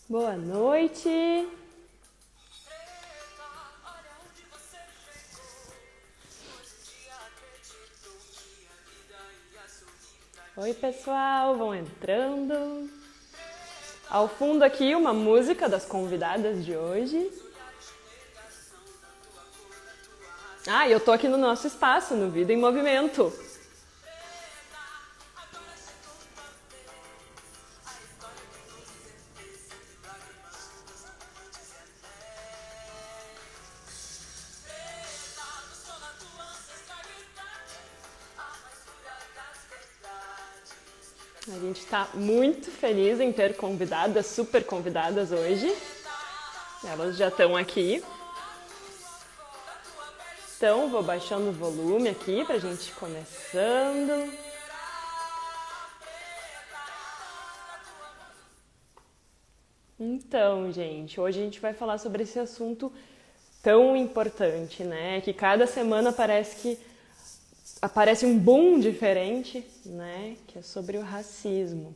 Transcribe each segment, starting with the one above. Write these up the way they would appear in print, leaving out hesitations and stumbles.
Boa noite. Oi, pessoal, vão entrando. Ao fundo aqui uma música das convidadas de hoje. Ah, e eu tô aqui no nosso espaço, no Vida em Movimento. A gente está muito feliz em ter convidadas, super convidadas hoje. Elas já estão aqui. Então, vou baixando o volume aqui para a gente ir começando. Então, gente, hoje a gente vai falar sobre esse assunto tão importante, né? Que cada semana parece que aparece um boom diferente, né? Que é sobre o racismo.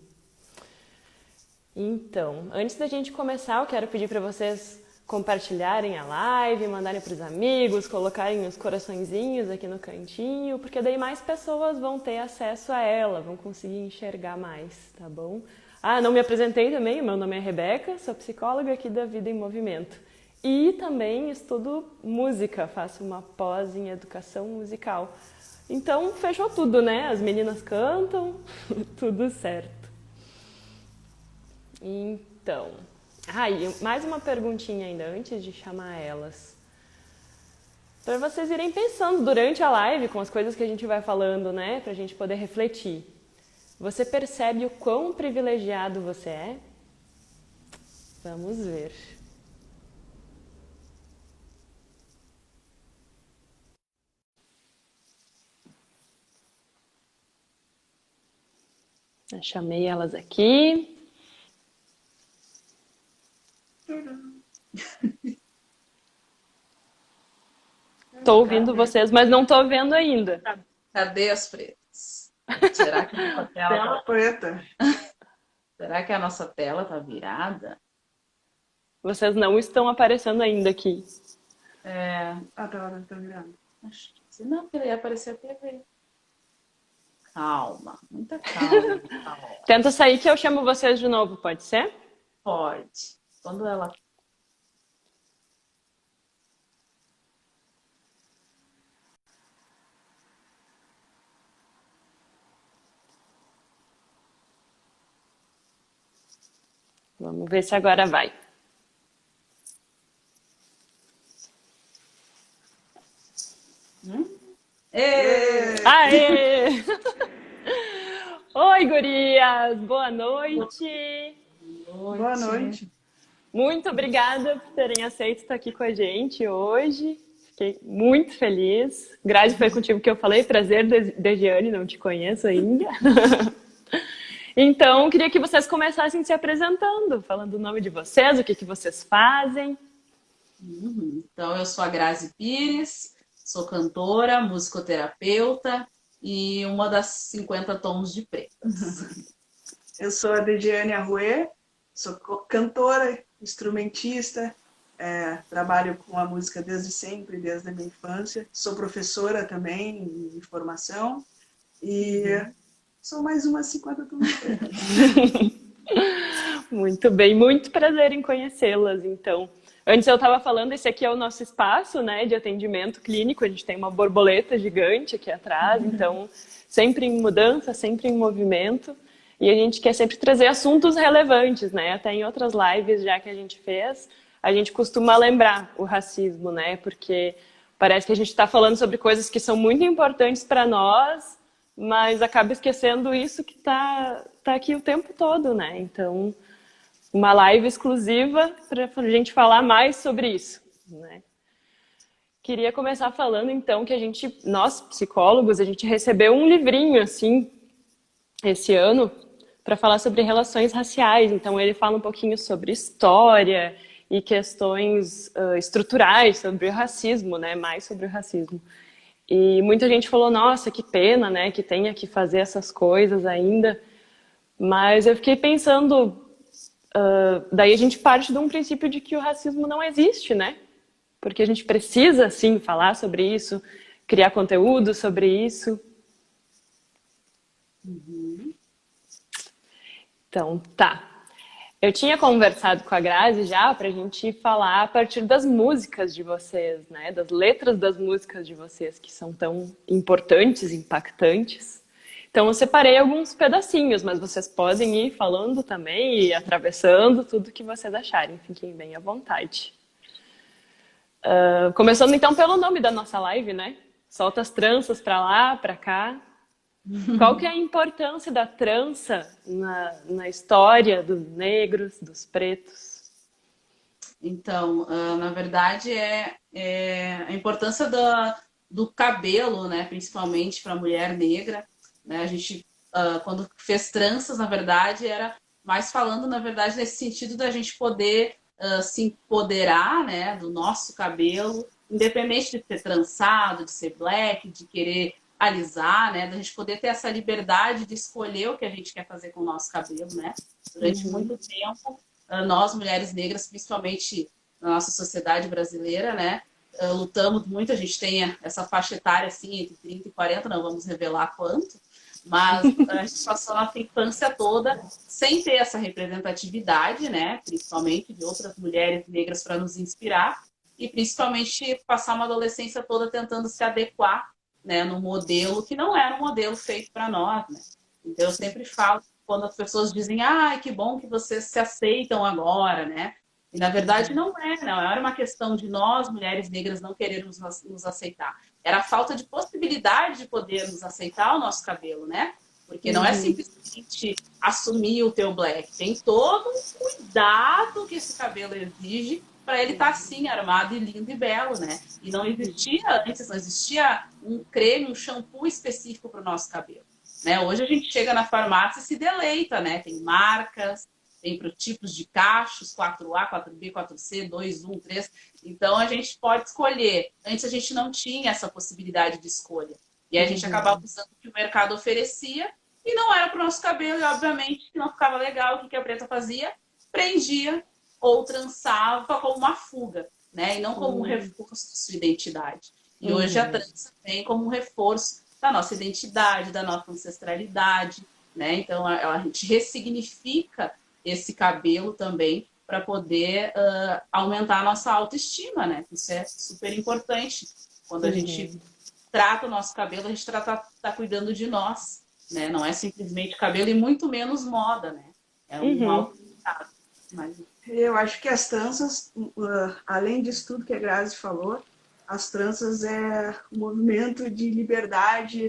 Então, antes da gente começar, eu quero pedir para vocês compartilharem a live, mandarem para os amigos, colocarem os coraçõezinhos aqui no cantinho, porque daí mais pessoas vão ter acesso a ela, vão conseguir enxergar mais, tá bom? Ah, não me apresentei também, meu nome é Rebeca, sou psicóloga aqui da Vida em Movimento. E também estudo música, faço uma pós em educação musical. Então, fechou tudo, né? As meninas cantam, tudo certo. Então, e mais uma perguntinha ainda, antes de chamar elas. Para vocês irem pensando durante a live com as coisas que a gente vai falando, né? Para a gente poder refletir. Você percebe o quão privilegiado você é? Vamos ver. Eu chamei elas aqui. Estou ouvindo vocês, mas não estou vendo ainda. Cadê as pretas? Será que a nossa tela preta? Será que a nossa tela tá virada? Vocês não estão aparecendo ainda aqui. A tela não tá virada. Acho que sim. Não, porque ia aparecer a TV. Calma, muita calma. Tenta sair que eu chamo vocês de novo, pode ser? Pode. Quando ela... Vamos ver se agora vai. Aê! Oi, gurias! Boa noite! Boa noite. Muito obrigada por terem aceito estar aqui com a gente hoje. Fiquei muito feliz. Grazi, foi contigo que eu falei. Prazer, Dejiane, não te conheço ainda. Então, queria que vocês começassem se apresentando, falando o nome de vocês, o que vocês fazem. Então, eu sou a Grazi Pires, sou cantora, musicoterapeuta e uma das 50 tons de pretas. Eu sou a Dejiane Arruê, sou cantora, instrumentista, trabalho com a música desde sempre, desde a minha infância. Sou professora também de formação e sou mais uma 50 tons de pretas. Muito bem, muito prazer em conhecê-las, então. Antes eu estava falando, esse aqui é o nosso espaço, né, de atendimento clínico, a gente tem uma borboleta gigante aqui atrás, então sempre em mudança, sempre em movimento, e a gente quer sempre trazer assuntos relevantes, né, até em outras lives já que a gente fez, a gente costuma lembrar o racismo, né, porque parece que a gente está falando sobre coisas que são muito importantes para nós, mas acaba esquecendo isso que tá aqui o tempo todo, né, então... Uma live exclusiva para a gente falar mais sobre isso, né? Queria começar falando, então, que nós, psicólogos, a gente recebeu um livrinho, assim, esse ano, para falar sobre relações raciais. Então, ele fala um pouquinho sobre história e questões estruturais sobre o racismo, né? Mais sobre o racismo. E muita gente falou, nossa, que pena, né? Que tenha que fazer essas coisas ainda. Mas eu fiquei pensando... daí a gente parte de um princípio de que o racismo não existe, né? Porque a gente precisa, sim, falar sobre isso, criar conteúdo sobre isso. Então, tá. Eu tinha conversado com a Grazi já para a gente falar a partir das músicas de vocês, né? Das letras das músicas de vocês, que são tão importantes, impactantes. Então, eu separei alguns pedacinhos, mas vocês podem ir falando também e atravessando tudo que vocês acharem. Fiquem bem à vontade. Começando então pelo nome da nossa live, né? Solta as tranças para lá, para cá. Qual que é a importância da trança na história dos negros, dos pretos? Então, na verdade, a importância do cabelo, né? Principalmente para a mulher negra. Né? A gente, quando fez tranças, na verdade, era mais falando, na verdade, nesse sentido da gente poder se empoderar, né? Do nosso cabelo, independente de ser trançado, de ser black, de querer alisar, né? Da gente poder ter essa liberdade de escolher o que a gente quer fazer com o nosso cabelo, né? Durante muito tempo, nós, mulheres negras, principalmente na nossa sociedade brasileira, né? Lutamos muito, a gente tem essa faixa etária, assim, entre 30 e 40, não vamos revelar quanto, mas a gente passou a nossa infância toda sem ter essa representatividade, né? Principalmente de outras mulheres negras para nos inspirar, e principalmente passar uma adolescência toda tentando se adequar, né, no modelo que não era um modelo feito para nós, né? Então eu sempre falo, quando as pessoas dizem, que bom que vocês se aceitam agora, né? E na verdade não era uma questão de nós, mulheres negras, não querermos nos aceitar. Era a falta de possibilidade de podermos aceitar o nosso cabelo, né? Porque não é simplesmente assumir o teu black. Tem todo um cuidado que esse cabelo exige para ele estar assim, armado e lindo e belo, né? E não existia, antes não existia um creme, um shampoo específico para o nosso cabelo. Né? Hoje a gente chega na farmácia e se deleita, né? Tem marcas, tem para tipos de cachos, 4A, 4B, 4C, 2, 1, 3. Então a gente pode escolher. Antes a gente não tinha essa possibilidade de escolha. E aí a gente acabava usando o que o mercado oferecia e não era para o nosso cabelo, e obviamente que não ficava legal. O que a preta fazia? Prendia ou trançava como uma fuga, né? E não como um reforço de sua identidade. E hoje a trança vem como um reforço da nossa identidade, da nossa ancestralidade, né? Então a gente ressignifica esse cabelo também para poder aumentar a nossa autoestima, né? Isso é super importante. Quando a gente trata o nosso cabelo, a gente tá cuidando de nós, né? Não é simplesmente cabelo e muito menos moda, né? É um autocuidado. Mas... Eu acho que as tranças, além disso tudo que a Grazi falou, as tranças é um movimento de liberdade,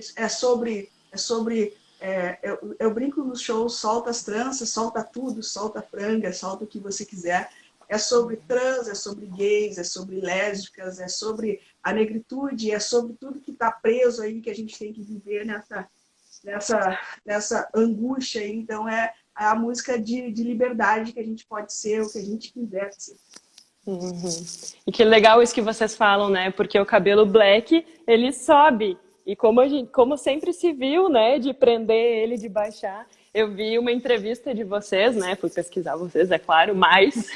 eu brinco nos shows, solta as tranças, solta tudo, solta franga, solta o que você quiser. É sobre trans, é sobre gays, é sobre lésbicas, é sobre a negritude, é sobre tudo que está preso aí, que a gente tem que viver nessa angústia aí. Então é a música de liberdade, que a gente pode ser o que a gente quiser ser. E que legal isso que vocês falam, né? Porque o cabelo black, ele sobe. E como sempre se viu, né? De prender ele, de baixar. Eu vi uma entrevista de vocês, né? Fui pesquisar vocês, é claro, mas...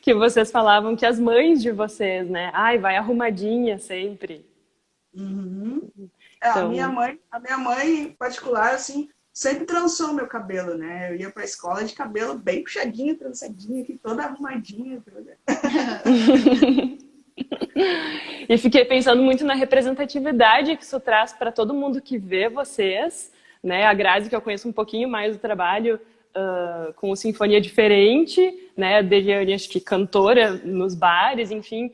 que vocês falavam que as mães de vocês, né? Vai arrumadinha sempre. Então... a minha mãe, em particular, assim... sempre trançou meu cabelo, né? Eu ia pra escola de cabelo bem puxadinho, trançadinho, aqui, toda arrumadinha. E fiquei pensando muito na representatividade que isso traz para todo mundo que vê vocês, né? A Grazi, que eu conheço um pouquinho mais do trabalho com o Sinfonia Diferente, né? A Dejiane, acho que cantora nos bares, enfim.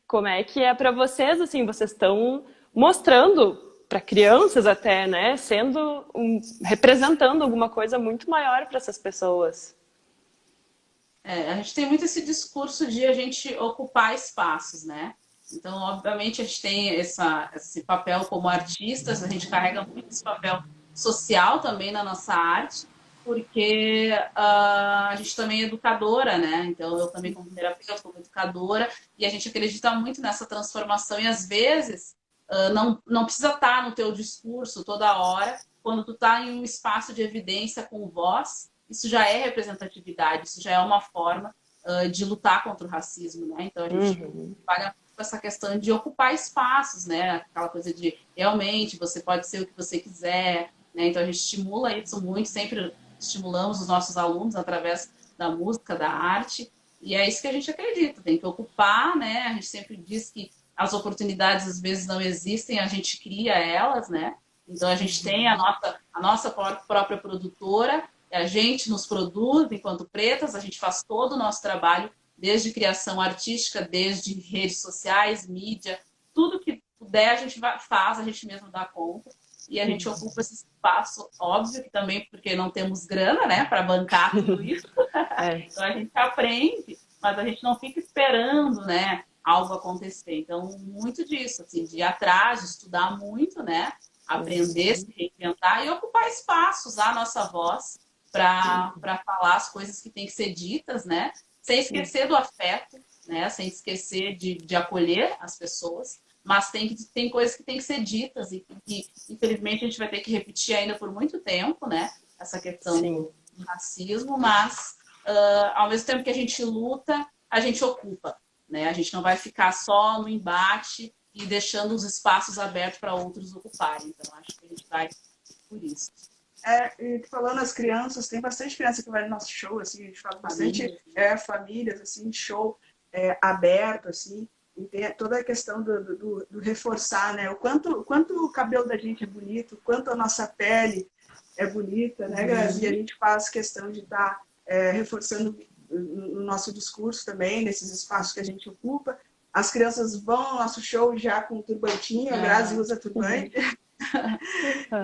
Como é que é para vocês, assim? Vocês estão mostrando para crianças até, né? Representando alguma coisa muito maior para essas pessoas. A gente tem muito esse discurso de a gente ocupar espaços, né? Então, obviamente, a gente tem esse papel como artistas, a gente carrega muito esse papel social também na nossa arte, porque a gente também é educadora, né? Então, eu também como terapeuta, como educadora, e a gente acredita muito nessa transformação, e às vezes não precisa estar no teu discurso toda hora, quando tu está em um espaço de evidência com voz, isso já é representatividade, isso já é uma forma de lutar contra o racismo, né? Então a gente trabalha com essa questão de ocupar espaços, né? Aquela coisa de realmente você pode ser o que você quiser, né? Então a gente estimula isso muito, sempre estimulamos os nossos alunos através da música, da arte, e é isso que a gente acredita, tem que ocupar, né? A gente sempre diz que as oportunidades às vezes não existem, a gente cria elas, né? Então a gente tem a nossa própria produtora, a gente nos produz enquanto pretas, a gente faz todo o nosso trabalho, desde criação artística, desde redes sociais, mídia, tudo que puder a gente faz, a gente mesmo dá conta. E a gente ocupa esse espaço, óbvio que também porque não temos grana, né, para bancar tudo isso. Então a gente aprende, mas a gente não fica esperando, né, algo acontecer. Então, muito disso, assim, de ir atrás, de estudar muito, né, aprender, se reinventar e ocupar espaço, usar a nossa voz para falar as coisas que têm que ser ditas, né, sem esquecer do afeto, né, sem esquecer de acolher as pessoas. Mas tem coisas que têm que ser ditas e que, infelizmente, a gente vai ter que repetir ainda por muito tempo, né? Essa questão do racismo, mas, ao mesmo tempo que a gente luta, a gente ocupa, né? A gente não vai ficar só no embate e deixando os espaços abertos para outros ocuparem. Então, acho que a gente vai por isso. E falando as crianças, tem bastante criança que vai no nosso show, assim, a gente fala bastante famílias, assim, show aberto, assim. E tem toda a questão do reforçar, né? O quanto o cabelo da gente é bonito, o quanto a nossa pele é bonita, né, Grazi? E a gente faz questão de estar reforçando no nosso discurso também, nesses espaços que a gente ocupa. As crianças vão ao nosso show já com turbantinho, a Grazi usa turbante.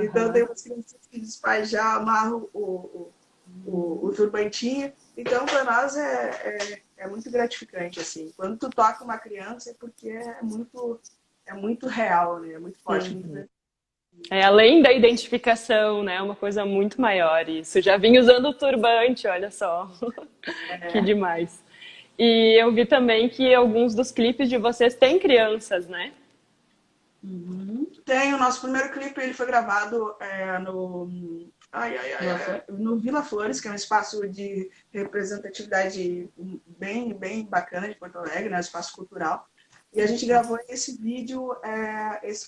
Então, tem umas crianças que os pais já amarram o turbantinho. Então, para nós é muito gratificante, assim. Quando tu toca uma criança é porque é muito real, né? É muito forte. Muito... Além da identificação, né? É uma coisa muito maior isso. Já vim usando o turbante, olha só. Que demais. E eu vi também que alguns dos clipes de vocês têm crianças, né? Tem. O nosso primeiro clipe, ele foi gravado no Vila Flores, que é um espaço de representatividade bem, bem bacana de Porto Alegre, né? Um espaço cultural. E a gente gravou esse vídeo,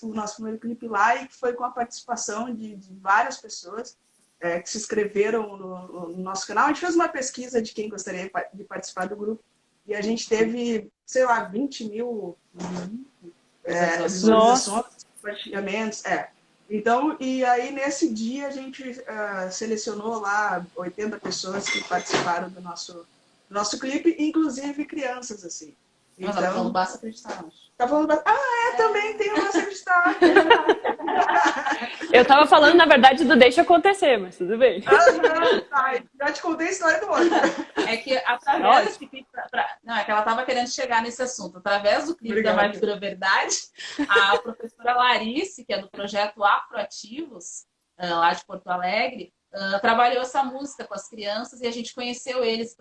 o nosso primeiro clipe lá, e que foi com a participação de várias pessoas que se inscreveram no nosso canal. A gente fez uma pesquisa de quem gostaria de participar do grupo, e a gente teve, sei lá, 20 mil visualizações, compartilhamentos. Então, e aí nesse dia a gente selecionou lá 80 pessoas que participaram do nosso clipe, inclusive crianças, assim. Mas ela falando Basta Acreditar. Tá falando também tem o Basta Acreditar. Eu tava falando, na verdade, do Deixa Acontecer, mas tudo bem. Já te contei a história do outro. É que através desse clipe... Não, é que ela tava querendo chegar nesse assunto. Através do clipe da Mais Pura Verdade, a professora Larice, que é do projeto Afroativos, lá de Porto Alegre, trabalhou essa música com as crianças e a gente conheceu eles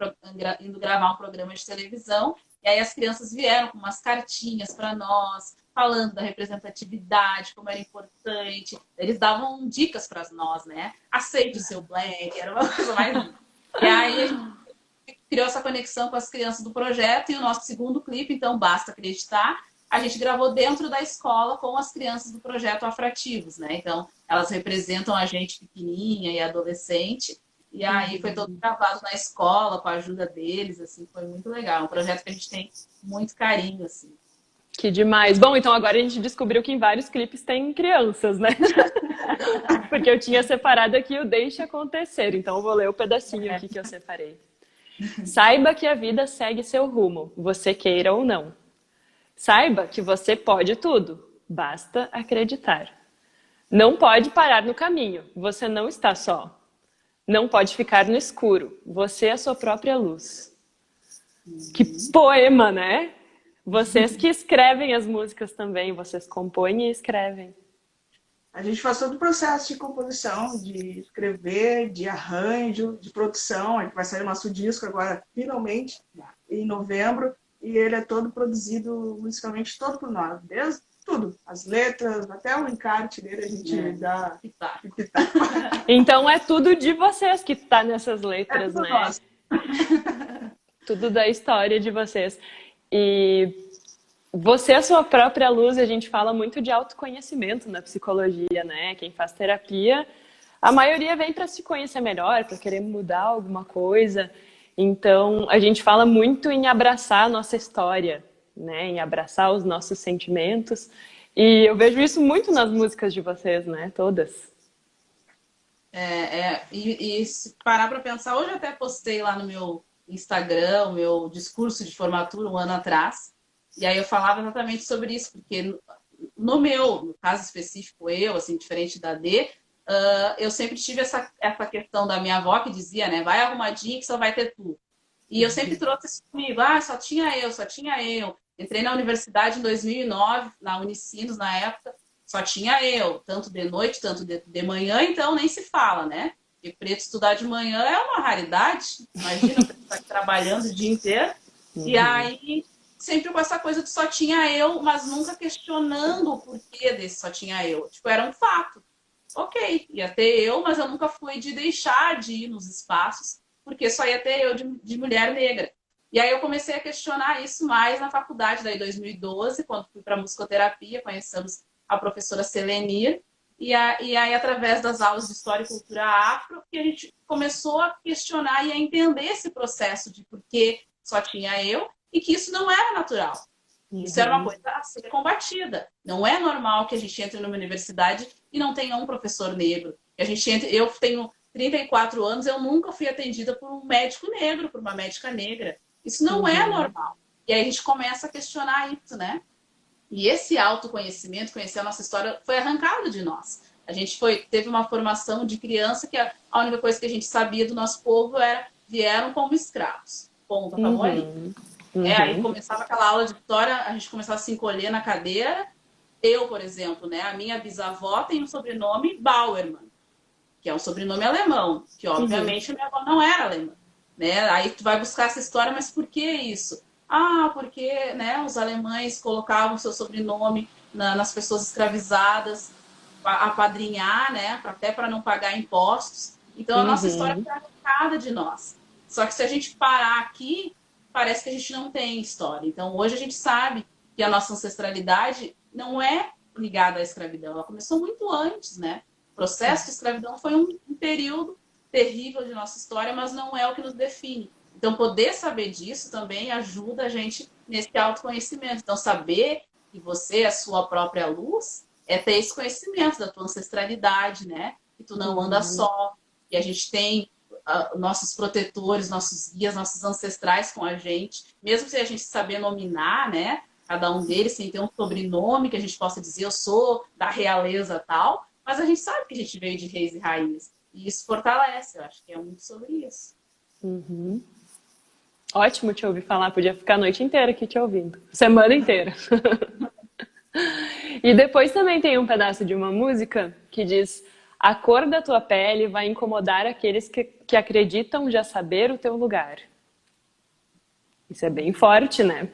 indo gravar um programa de televisão. E aí as crianças vieram com umas cartinhas para nós, falando da representatividade, como era importante. Eles davam dicas para nós, né? Aceite o seu black, era uma coisa mais linda. E aí a gente criou essa conexão com as crianças do projeto e o nosso segundo clipe, então, Basta Acreditar, a gente gravou dentro da escola com as crianças do projeto Afroativos, né? Então, elas representam a gente pequenininha e adolescente. E aí foi todo gravado na escola, com a ajuda deles, assim, foi muito legal. É um projeto que a gente tem muito carinho, assim. Que demais. Bom, então agora a gente descobriu que em vários clipes tem crianças, né? Porque eu tinha separado aqui o Deixa Acontecer, então eu vou ler o pedacinho aqui que eu separei. Saiba que a vida segue seu rumo, você queira ou não. Saiba que você pode tudo, basta acreditar. Não pode parar no caminho, você não está só. Não pode ficar no escuro, você é a sua própria luz. Que poema, né? Vocês que escrevem as músicas também, vocês compõem e escrevem. A gente faz todo o processo de composição, de escrever, de arranjo, de produção. A gente vai sair o nosso disco agora, finalmente, em novembro. E ele é todo produzido musicalmente, todo por nós. Desde tudo. As letras, até o encarte dele a gente dá pitaco. Então é tudo de vocês que tá nessas letras, tudo né? nosso. Tudo da história de vocês. E você, a sua própria luz, a gente fala muito de autoconhecimento na psicologia, né? Quem faz terapia, a maioria vem para se conhecer melhor, para querer mudar alguma coisa. Então, a gente fala muito em abraçar a nossa história, né? Em abraçar os nossos sentimentos. E eu vejo isso muito nas músicas de vocês, né? Todas. E se parar para pensar, hoje eu até postei lá no meu Instagram, o meu discurso de formatura um ano atrás, e aí eu falava exatamente sobre isso, porque no caso específico, eu, assim, diferente da D, eu sempre tive essa questão da minha avó que dizia, né, vai arrumadinha que só vai ter tu. E eu sempre trouxe isso comigo, só tinha eu, só tinha eu. Entrei na universidade em 2009, na Unicinos, na época, só tinha eu, tanto de noite, tanto de manhã, então nem se fala, né? E preto estudar de manhã é uma raridade. Imagina, você estar trabalhando o dia inteiro. E aí, sempre com essa coisa de só tinha eu, mas nunca questionando o porquê desse só tinha eu. Tipo, era um fato. Ok, ia ter eu, mas eu nunca fui de deixar de ir nos espaços, porque só ia ter eu de mulher negra. E aí eu comecei a questionar isso mais na faculdade, daí em 2012, quando fui para musicoterapia, conhecemos a professora Selenir, e aí, através das aulas de História e Cultura Afro, que a gente começou a questionar e a entender esse processo de por que só tinha eu e que isso não era natural. Isso era uma coisa a ser combatida. Não é normal que a gente entre numa universidade e não tenha um professor negro. Eu tenho 34 anos, eu nunca fui atendida por um médico negro, por uma médica negra. Isso não é normal. E aí a gente começa a questionar isso, né? E esse autoconhecimento, conhecer a nossa história, foi arrancado de nós. A gente teve uma formação de criança que a única coisa que a gente sabia do nosso povo era vieram como escravos. Ponto, acabou ali. Aí começava aquela aula de história, a gente começava a se encolher na cadeira. Eu, por exemplo, né, a minha bisavó tem um sobrenome Bauermann, que é um sobrenome alemão, que obviamente a minha avó não era alemã. Né? Aí tu vai buscar essa história, mas por que isso? Porque, né, os alemães colocavam seu sobrenome nas pessoas escravizadas, apadrinhar, né, até para não pagar impostos. Então a nossa história foi arrancada de nós. Só que se a gente parar aqui, parece que a gente não tem história. Então hoje a gente sabe que a nossa ancestralidade não é ligada à escravidão. Ela começou muito antes, né? O processo de escravidão foi um período terrível de nossa história, mas não é o que nos define. Então, poder saber disso também ajuda a gente nesse autoconhecimento. Então, saber que você é a sua própria luz é ter esse conhecimento da tua ancestralidade, né? Que tu não anda só, que a gente tem nossos protetores, nossos guias, nossos ancestrais com a gente. Mesmo sem a gente saber nominar, né? Cada um deles, sem ter um sobrenome que a gente possa dizer, eu sou da realeza tal, mas a gente sabe que a gente veio de reis e rainhas. E isso fortalece, eu acho que é muito sobre isso. Ótimo te ouvir falar, podia ficar a noite inteira aqui te ouvindo, semana inteira. E depois também tem um pedaço de uma música que diz: a cor da tua pele vai incomodar aqueles que acreditam já saber o teu lugar. Isso é bem forte, né?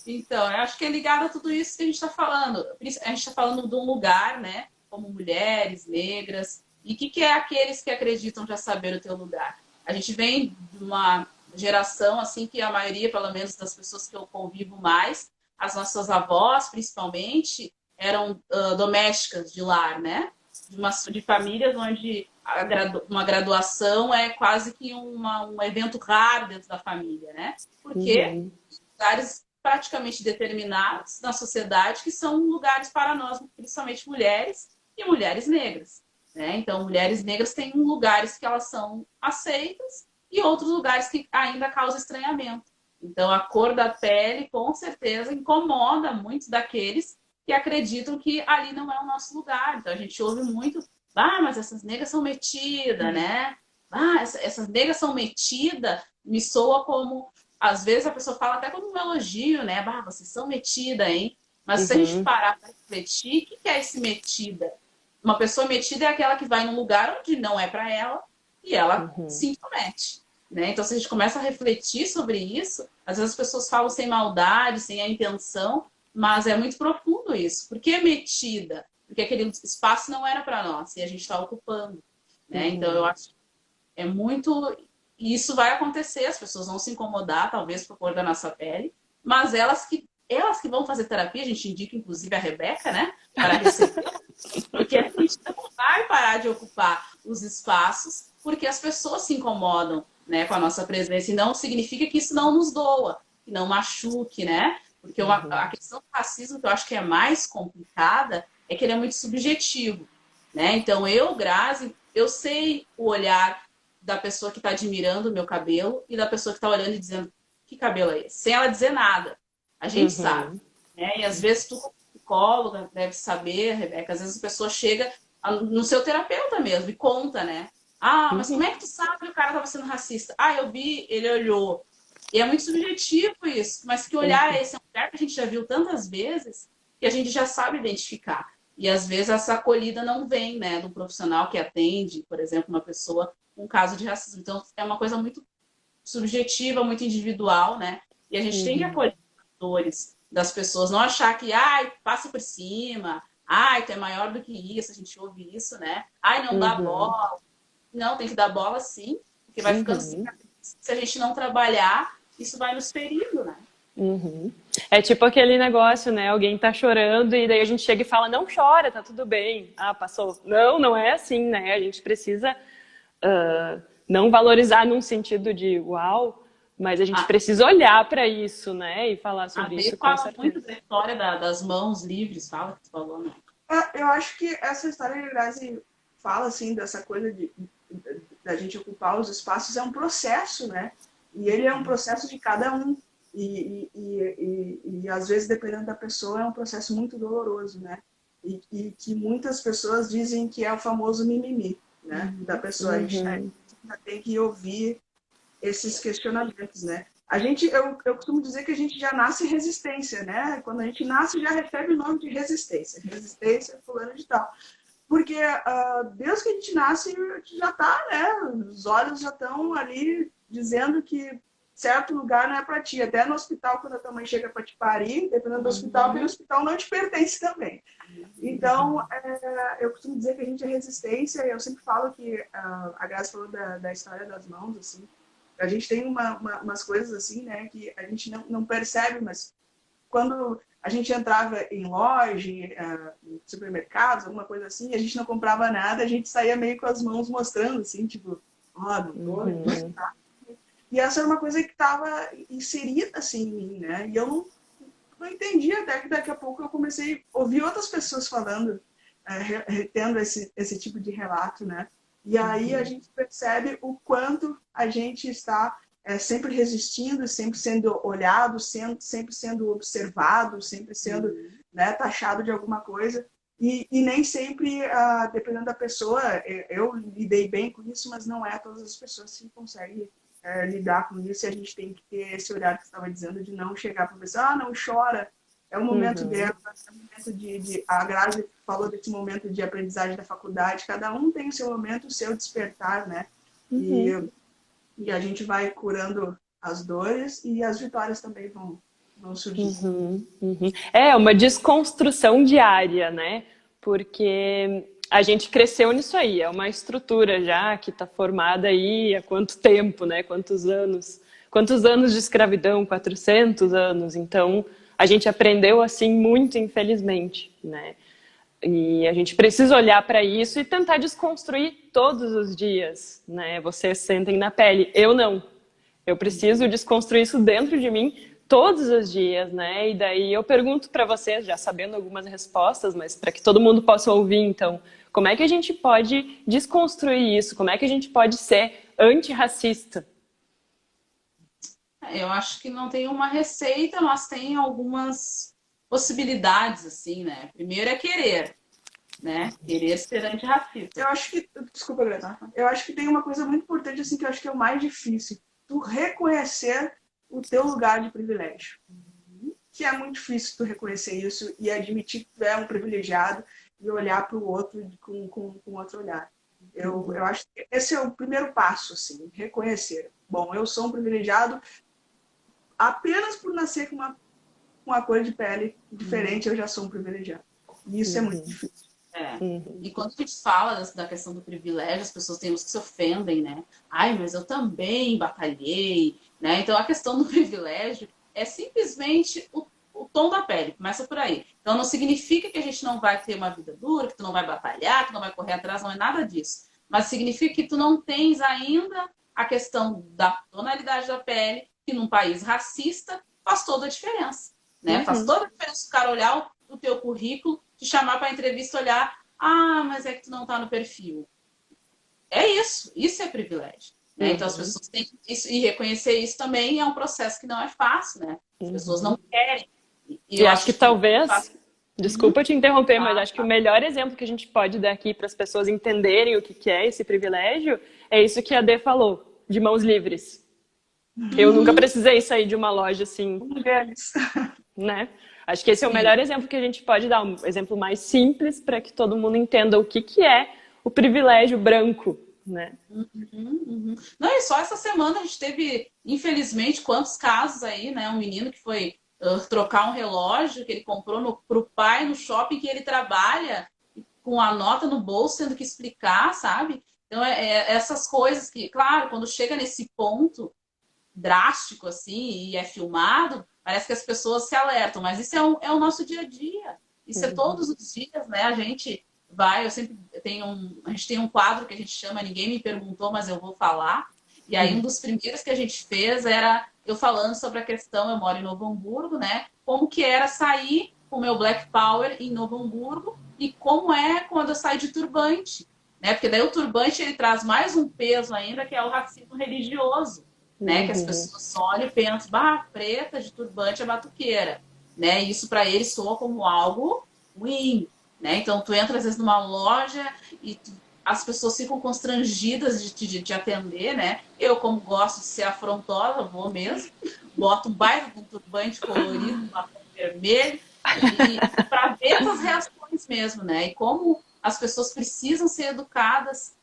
Então, eu acho que é ligado a tudo isso que a gente está falando. A gente está falando de um lugar, né? Como mulheres, negras. E o que é aqueles que acreditam já saber o teu lugar? A gente vem de uma geração, assim, que a maioria, pelo menos, das pessoas que eu convivo mais, as nossas avós, principalmente, eram domésticas de lar, né? De famílias onde uma graduação é quase que um evento raro dentro da família, né? Porque lugares praticamente determinados na sociedade que são lugares para nós, principalmente mulheres e mulheres negras. Né? Então, mulheres negras têm lugares que elas são aceitas e outros lugares que ainda causam estranhamento. Então, a cor da pele, com certeza, incomoda muitos daqueles que acreditam que ali não é o nosso lugar. Então, a gente ouve muito, mas essas negras são metidas, né? Essas negras são metidas, me soa como... Às vezes a pessoa fala até como um elogio, né? Vocês são metida, hein? Mas se a gente parar para refletir, o que é esse metida? Uma pessoa metida é aquela que vai num lugar onde não é para ela e ela se intromete. né? Então, se a gente começa a refletir sobre isso, às vezes as pessoas falam sem maldade, sem a intenção, mas é muito profundo isso. Por que metida? Porque aquele espaço não era para nós e a gente está ocupando, né? Então, eu acho que é muito... E isso vai acontecer, as pessoas vão se incomodar, talvez, por cor da nossa pele, mas elas que vão fazer terapia, a gente indica, inclusive, a Rebeca, né? Para receber, porque a gente não vai parar de ocupar os espaços, porque as pessoas se incomodam, né, com a nossa presença, e não significa que isso não nos doa, que não machuque, né? Porque a questão do racismo, que eu acho que é mais complicada, é que ele é muito subjetivo, né? Então, Grazi, eu sei o olhar da pessoa que está admirando o meu cabelo e da pessoa que está olhando e dizendo que cabelo é esse? Sem ela dizer nada. A gente sabe, né? E às vezes tu, como psicóloga, deve saber, Rebeca, às vezes a pessoa chega no seu terapeuta mesmo e conta, né? Ah, mas como é que tu sabe que o cara estava sendo racista? Ah, eu vi, ele olhou. E é muito subjetivo isso, mas que olhar é esse? É um olhar que a gente já viu tantas vezes que a gente já sabe identificar. E às vezes essa acolhida não vem, né, do profissional que atende, por exemplo, uma pessoa com um caso de racismo. Então é uma coisa muito subjetiva, muito individual, né? E a gente tem que acolher as dores das pessoas, não achar que, ai, passa por cima, ai, tu é maior do que isso, a gente ouve isso, né? Ai, não dá bola. Não, tem que dar bola sim, porque vai ficando cicatriz. Se a gente não trabalhar, isso vai nos ferindo, né? É tipo aquele negócio, né? Alguém tá chorando e daí a gente chega e fala, não chora, tá tudo bem. Ah, passou. Não, não é assim, né? A gente precisa não valorizar num sentido de uau, mas a gente precisa olhar para isso, né? E falar sobre isso com fala certeza. muito da história das mãos livres, fala que tu falou, né? Eu acho que essa história de Grazi fala, assim, dessa coisa da gente ocupar os espaços, é um processo, né? E ele é um processo de cada um. E às vezes, dependendo da pessoa, é um processo muito doloroso, né? E que muitas pessoas dizem que é o famoso mimimi, né? Da pessoa. A gente tem que ouvir esses questionamentos, né? Eu costumo dizer que a gente já nasce em resistência, né? Quando a gente nasce, já recebe o nome de resistência. Resistência, fulano de tal. Porque Deus que a gente nasce já está, né? Os olhos já estão ali dizendo que certo lugar não é para ti. Até no hospital, quando a tua mãe chega para te parir, dependendo do hospital, porque o hospital não te pertence também. Então, eu costumo dizer que a gente é resistência. Eu sempre falo que a Grazi falou da história das mãos, assim. A gente tem umas coisas assim, né, que a gente não percebe, mas quando a gente entrava em loja, em supermercados, alguma coisa assim, a gente não comprava nada, a gente saía meio com as mãos mostrando, assim, tipo, não tá. E essa era uma coisa que estava inserida, assim, em mim, né? E eu não entendi, até que daqui a pouco eu comecei a ouvir outras pessoas falando, tendo esse tipo de relato, né? E aí a gente percebe o quanto a gente está sempre resistindo, sempre sendo olhado, sempre sendo observado, sempre sendo, né, taxado de alguma coisa. E nem sempre, dependendo da pessoa, eu lidei bem com isso, mas não é todas as pessoas que conseguem lidar com isso. E a gente tem que ter esse olhar que você estava dizendo, de não chegar para a pessoa, não chora. É o momento dela, é o momento a Grazi falou desse momento de aprendizagem da faculdade, cada um tem o seu momento, o seu despertar, né? E a gente vai curando as dores e as vitórias também vão surgir. É uma desconstrução diária, né? Porque a gente cresceu nisso aí, é uma estrutura já que está formada aí há quanto tempo, né? Quantos anos? Quantos anos de escravidão? 400 anos. Então, a gente aprendeu assim muito, infelizmente, né? E a gente precisa olhar para isso e tentar desconstruir todos os dias, né? Vocês sentem na pele, eu não. Eu preciso desconstruir isso dentro de mim todos os dias, né? E daí eu pergunto para vocês, já sabendo algumas respostas, mas para que todo mundo possa ouvir, então, como é que a gente pode desconstruir isso? Como é que a gente pode ser antirracista? Eu acho que não tem uma receita, mas tem algumas possibilidades, assim, né? Primeiro é querer, né? Querer ser antirracista. Eu acho que... Desculpa, Greta. Eu acho que tem uma coisa muito importante, assim, que eu acho que é o mais difícil. Tu reconhecer o teu lugar de privilégio. Que é muito difícil tu reconhecer isso e admitir que tu é um privilegiado e olhar para o outro com outro olhar. Eu acho que esse é o primeiro passo, assim, reconhecer. bom, eu sou um privilegiado apenas por nascer com uma cor de pele diferente, eu já sou um privilegiado. E isso é muito difícil. E quando a gente fala da questão do privilégio, as pessoas têm uns que se ofendem, né? Ai, mas eu também batalhei, né? Então a questão do privilégio é simplesmente o tom da pele, começa por aí. Então não significa que a gente não vai ter uma vida dura, que tu não vai batalhar, que tu não vai correr atrás, não é nada disso. Mas significa que tu não tens ainda a questão da tonalidade da pele, que num país racista faz toda a diferença, né? Faz toda a diferença o cara olhar o teu currículo, te chamar para entrevista, olhar, mas é que tu não tá no perfil. É isso é privilégio. Né? Então as pessoas têm isso, e reconhecer isso também é um processo que não é fácil, né? As pessoas não querem. E eu acho que talvez, desculpa te interromper, mas acho que o melhor exemplo que a gente pode dar aqui para as pessoas entenderem o que é esse privilégio é isso que a Dê falou, de mãos livres. Eu nunca precisei sair de uma loja assim, né? Acho que esse é o melhor exemplo que a gente pode dar, um exemplo mais simples para que todo mundo entenda o que é o privilégio branco, né? Não, e só essa semana a gente teve, infelizmente, quantos casos aí, né? Um menino que foi trocar um relógio que ele comprou pro pai no shopping que ele trabalha com a nota no bolso, tendo que explicar, sabe? Então, essas coisas que, claro, quando chega nesse ponto drástico, assim, e é filmado, parece que as pessoas se alertam, mas isso é o nosso dia a dia. Isso é todos os dias, né? A gente vai, a gente tem um quadro que a gente chama Ninguém Me Perguntou, mas eu vou falar. E aí um dos primeiros que a gente fez era eu falando sobre a questão, eu moro em Novo Hamburgo, né? Como que era sair com o meu Black Power em Novo Hamburgo e como é quando eu saio de turbante, né? Porque daí o turbante ele traz mais um peso ainda, que é o racismo religioso, né? Que as pessoas olham e pensam, preta de turbante é batuqueira, né? E isso para eles soa como algo ruim, né? Então tu entra às vezes numa loja e as pessoas ficam constrangidas de te atender, né? Eu, como gosto de ser afrontosa, vou mesmo, boto um baita de um turbante colorido, um batom vermelho, e para ver essas reações mesmo, né? E como as pessoas precisam ser educadas,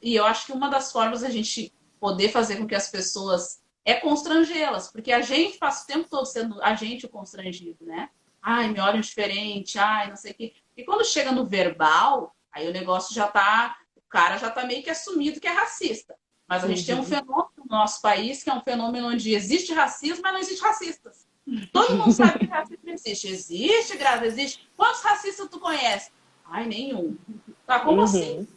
e eu acho que uma das formas da gente poder fazer com que as pessoas constrangê-las, porque a gente passa o tempo todo sendo a gente o constrangido, né? Ai, me olham diferente, ai, não sei o quê. E quando chega no verbal, aí o negócio o cara já tá meio que assumido que é racista. Mas a gente tem um fenômeno no nosso país, que é um fenômeno onde existe racismo, mas não existe racistas. Todo mundo sabe que racismo existe. Existe, Graça, existe. Quantos racistas tu conhece? Ai, nenhum. Tá, como assim?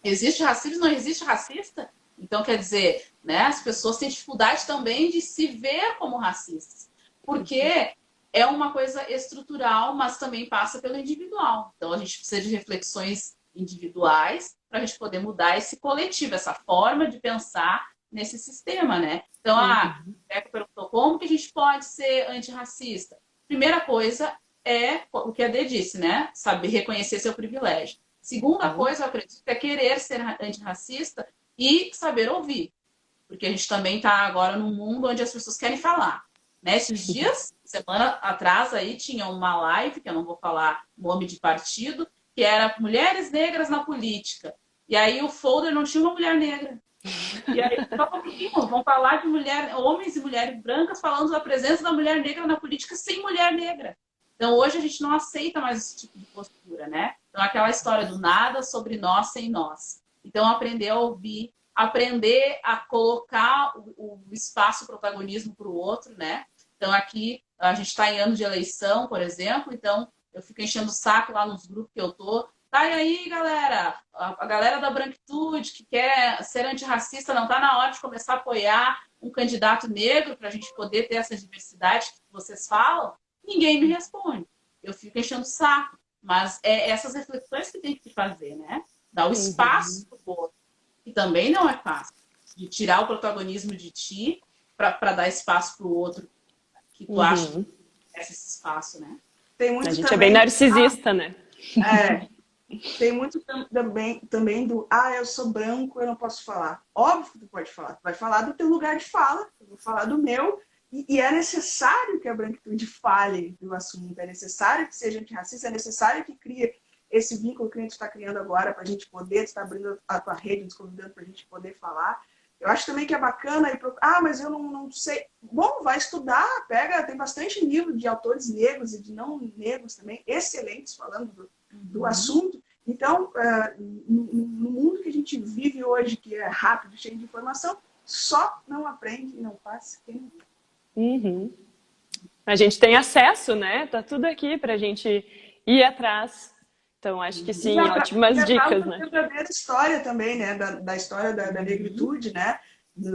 Existe racismo, não existe racista? Então, quer dizer, né, as pessoas têm dificuldade também de se ver como racistas. Porque é uma coisa estrutural, mas também passa pelo individual. Então, a gente precisa de reflexões individuais para a gente poder mudar esse coletivo, essa forma de pensar nesse sistema, né? Então, a Beca perguntou como que a gente pode ser antirracista. Primeira coisa é o que a Dê disse, né? Saber reconhecer seu privilégio. Segunda coisa, eu acredito, é querer ser antirracista e saber ouvir. Porque a gente também está agora num mundo onde as pessoas querem falar. Né? Esses dias, semana atrás, aí tinha uma live, que eu não vou falar nome de partido, que era Mulheres Negras na Política. E aí o folder não tinha uma mulher negra. E aí vão falar de homens e mulheres brancas falando da presença da mulher negra na política sem mulher negra. Então hoje a gente não aceita mais esse tipo de postura, né? Então aquela história do nada sobre nós sem nós. Então aprender a ouvir, aprender a colocar o espaço, o protagonismo para o outro, né? Então aqui a gente está em ano de eleição, por exemplo, então eu fico enchendo o saco lá nos grupos que eu tô. Tá, e aí, galera? A galera da branquitude que quer ser antirracista, não tá na hora de começar a apoiar um candidato negro para a gente poder ter essa diversidade que vocês falam? Ninguém me responde. Eu fico enchendo o saco. Mas é essas reflexões que tem que fazer, né? Dar o espaço pro outro, que também não é fácil. De tirar o protagonismo de ti para dar espaço pro outro que tu acha que merece esse espaço, né? Tem muito a gente também, é bem narcisista, né? Tem muito também do eu sou branco, eu não posso falar. Óbvio que tu pode falar. Tu vai falar do teu lugar de fala, eu vou falar do meu. E é necessário que a branquitude fale do assunto, é necessário que seja antirracista, é necessário que crie esse vínculo que a gente está criando agora para a gente poder estar abrindo a tua rede, nos convidando para a gente poder falar. Eu acho também que é bacana ir mas eu não sei. Bom, vai estudar, tem bastante livro de autores negros e de não negros também, excelentes, falando do assunto. Então, no mundo que a gente vive hoje, que é rápido, cheio de informação, só não aprende e não faz quem não quer. Uhum. A gente tem acesso, né? Tá tudo aqui pra gente ir atrás. Então, acho que sim, ótimas dicas, né? A verdadeira história também, né? Da história da negritude, né?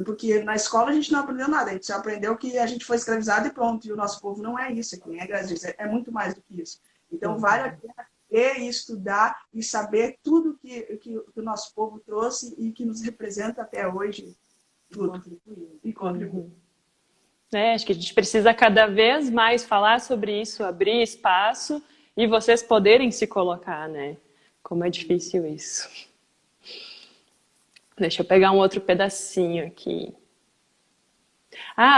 Porque na escola a gente não aprendeu nada, a gente só aprendeu que a gente foi escravizado e pronto, e o nosso povo não é isso, é que nem a Grazi diz, é muito mais do que isso. Então, vale a pena ler e estudar e saber tudo que o nosso povo trouxe e que nos representa até hoje. Tudo. E contribuir. Acho que a gente precisa cada vez mais falar sobre isso, abrir espaço e vocês poderem se colocar, né? Como é difícil isso. Deixa eu pegar um outro pedacinho aqui.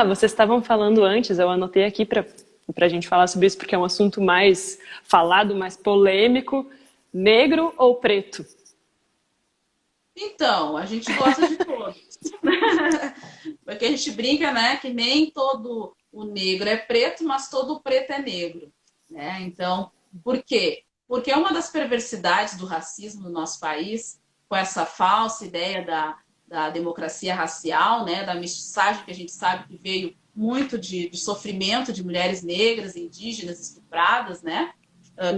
Vocês estavam falando antes, eu anotei aqui para a gente falar sobre isso, porque é um assunto mais falado, mais polêmico. Negro ou preto? Então, a gente gosta de todos. Porque a gente brinca, né, que nem todo o negro é preto, mas todo o preto é negro. Né? Então, por quê? Porque é uma das perversidades do racismo no nosso país, com essa falsa ideia da democracia racial, né, da mestiçagem que a gente sabe que veio muito de sofrimento de mulheres negras, indígenas, estupradas, né?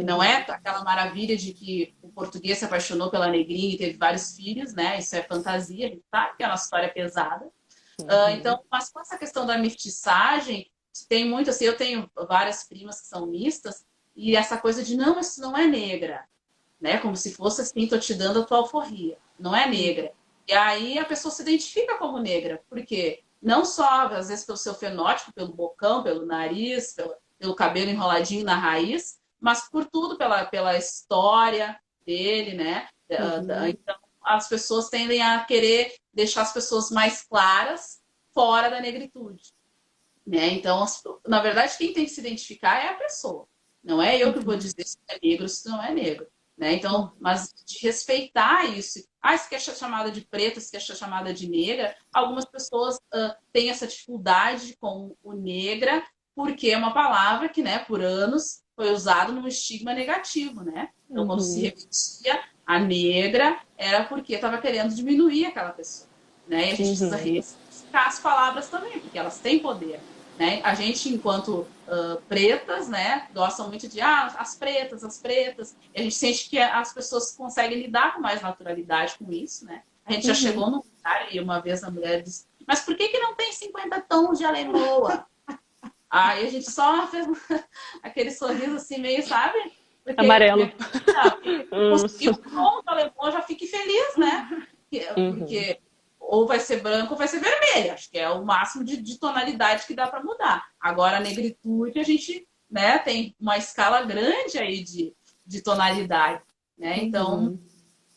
Não é aquela maravilha de que o português se apaixonou pela negrinha e teve vários filhos, né? Isso é fantasia, a gente sabe que é uma história pesada. Então, mas com essa questão da mestiçagem, tem muito assim, eu tenho várias primas que são mistas, e essa coisa de não, isso não é negra, né? Como se fosse assim, tô te dando a tua alforria, não é negra. E aí a pessoa se identifica como negra, porque não só, às vezes, pelo seu fenótipo, pelo bocão, pelo nariz, pelo cabelo enroladinho na raiz, mas por tudo, pela história dele, né? Então, as pessoas tendem a querer deixar as pessoas mais claras fora da negritude. Né? Então, na verdade, quem tem que se identificar é a pessoa. Não é eu que vou dizer se é negro ou se não é negro. Né? Então, mas de respeitar isso. Se quer ser chamada de preta, se quer ser chamada de negra, algumas pessoas têm essa dificuldade com o negra, porque é uma palavra que, né, por anos foi usada num estigma negativo, né? Então, quando se repetia a negra, era porque estava querendo diminuir aquela pessoa. Né? E a gente precisa ressignificar as palavras também, porque elas têm poder. Né? A gente, enquanto pretas, né, gosta muito de as pretas, e a gente sente que as pessoas conseguem lidar com mais naturalidade com isso, né? A gente já chegou num lugar e uma vez a mulher disse, mas por que não tem 50 tons de alemoa? Aí a gente só fez aquele sorriso assim meio, sabe? Porque, amarelo. Conseguiu o tom do alemoa, já fique feliz, né? Porque ou vai ser branco ou vai ser vermelho. Acho que é o máximo de tonalidade que dá para mudar. Agora, a negritude, a gente, né, tem uma escala grande aí de tonalidade. Né? Então,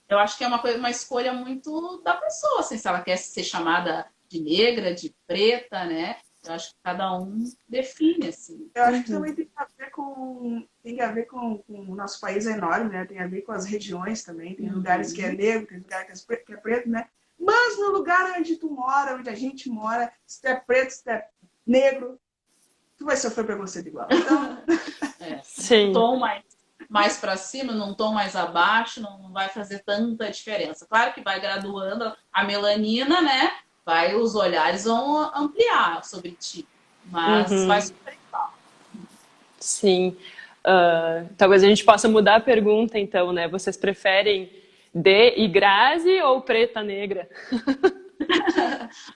eu acho que é uma escolha muito da pessoa, assim, se ela quer ser chamada de negra, de preta, né? Eu acho que cada um define, assim. Eu acho que também tem a ver com o nosso país é enorme, né? Tem a ver com as regiões também. Tem lugares que é negro, tem lugares que é preto, né? Mas no lugar onde tu mora, onde a gente mora, se tu é preto, se tu é negro, tu vai sofrer preconceito igual. Então... Sim. Um tom mais para cima, num tom mais abaixo, não vai fazer tanta diferença. Claro que vai graduando a melanina, né? Os olhares vão ampliar sobre ti, mas vai super igual. Sim. Talvez a gente possa mudar a pergunta, então, né? Vocês preferem D e Grazi ou preta negra?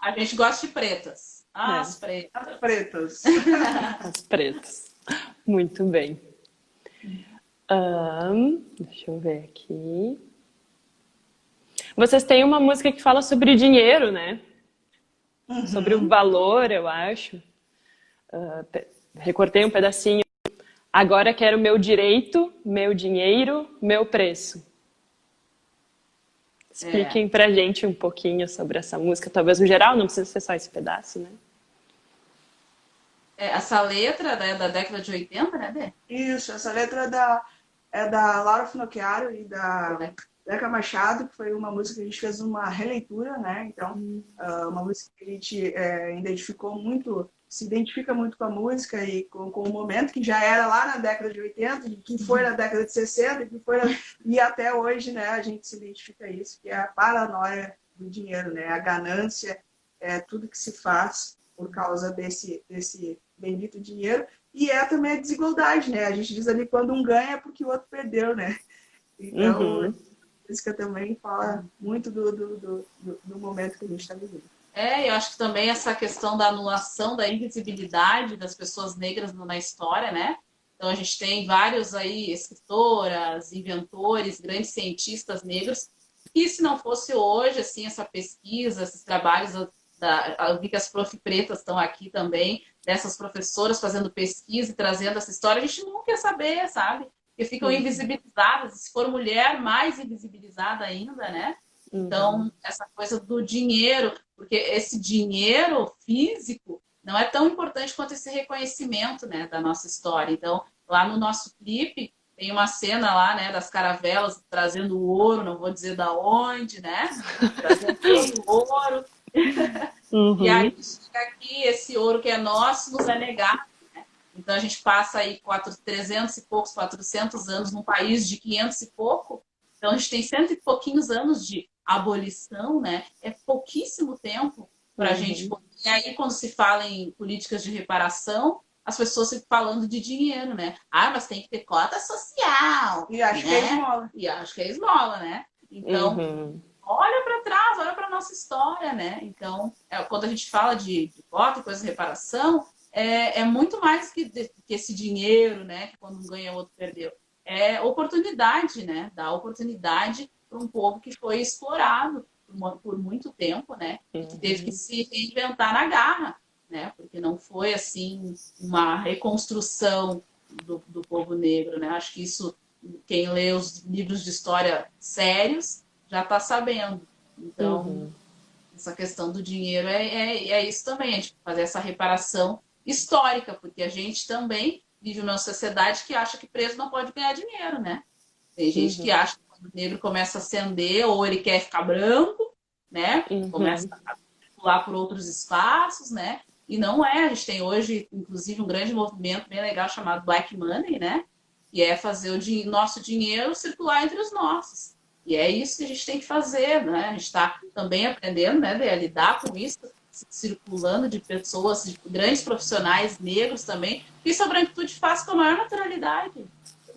A gente gosta de pretas. As pretas. As pretas. Muito bem. Deixa eu ver aqui. Vocês têm uma música que fala sobre dinheiro, né? Sobre o valor, eu acho. Recortei um pedacinho. Agora quero meu direito, meu dinheiro, meu preço. Expliquem pra gente um pouquinho sobre essa música. Talvez no geral, não precisa ser só esse pedaço, né? Essa letra, né, da década de 80, né, Dê? Isso, essa letra é da Laura Finocchiaro e da Zeca Machado, que foi uma música que a gente fez uma releitura, né? Então, uma música que a gente identificou muito, se identifica muito com a música e com o momento que já era lá na década de 80, que foi na década de 60, e até hoje, né, a gente se identifica isso, que é a paranoia do dinheiro, né? A ganância, tudo que se faz por causa desse bendito dinheiro, e também a desigualdade, né? A gente diz ali quando um ganha é porque o outro perdeu, né? Então, a música também fala muito do momento que a gente está vivendo. Eu acho que também essa questão da anulação, da invisibilidade das pessoas negras na história, né? Então a gente tem vários aí escritoras, inventores, grandes cientistas negros, que se não fosse hoje, assim, essa pesquisa, esses trabalhos, eu vi que as prof. Pretas estão aqui também, dessas professoras fazendo pesquisa e trazendo essa história, a gente nunca ia saber, sabe? Porque ficam invisibilizadas, e se for mulher, mais invisibilizada ainda, né? Então, essa coisa do dinheiro, porque esse dinheiro físico não é tão importante quanto esse reconhecimento, né, da nossa história. Então, lá no nosso clipe, tem uma cena lá, né, das caravelas trazendo ouro, não vou dizer da onde, né? Trazendo ouro. E aí, chega aqui, esse ouro que é nosso nos é negado. Então, a gente passa aí 300 e poucos, 400 anos num país de 500 e pouco. Então, a gente tem cento e pouquinhos anos de abolição, né? É pouquíssimo tempo para a gente... E aí, quando se fala em políticas de reparação, as pessoas ficam falando de dinheiro, né? Ah, mas tem que ter cota social. E acho que é esmola. E acho que é esmola, né? Então, olha para trás, olha para a nossa história, né? Então, quando a gente fala de cota e coisa de reparação, é muito mais que esse dinheiro, né? Que quando um ganha, o outro perdeu. É oportunidade, né? Dar oportunidade para um povo que foi explorado por muito tempo, né? Que teve que se reinventar na garra, né? Porque não foi, assim, uma reconstrução do povo negro, né? Acho que isso, quem lê os livros de história sérios já está sabendo. Então, essa questão do dinheiro é isso também, a gente fazer essa reparação histórica, porque a gente também vive numa sociedade que acha que preto não pode ganhar dinheiro, né? Tem gente que acha que quando o negro começa a ascender, ou ele quer ficar branco, né? Começa a pular por outros espaços, né? E não é. A gente tem hoje, inclusive, um grande movimento bem legal chamado Black Money, né? Que é fazer o nosso dinheiro circular entre os nossos. E é isso que a gente tem que fazer, né? A gente está também aprendendo, né, a lidar com isso, circulando de pessoas, de grandes profissionais negros também, que isso a branquitude faz com a maior naturalidade.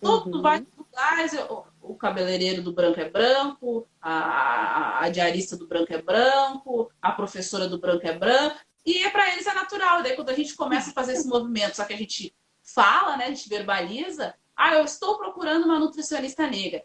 Tu vai no lugares, o cabeleireiro do branco é branco, a diarista do branco é branco, a professora do branco é branca, e para eles é natural. E daí quando a gente começa a fazer esse movimento, só que a gente fala, né, a gente verbaliza, eu estou procurando uma nutricionista negra.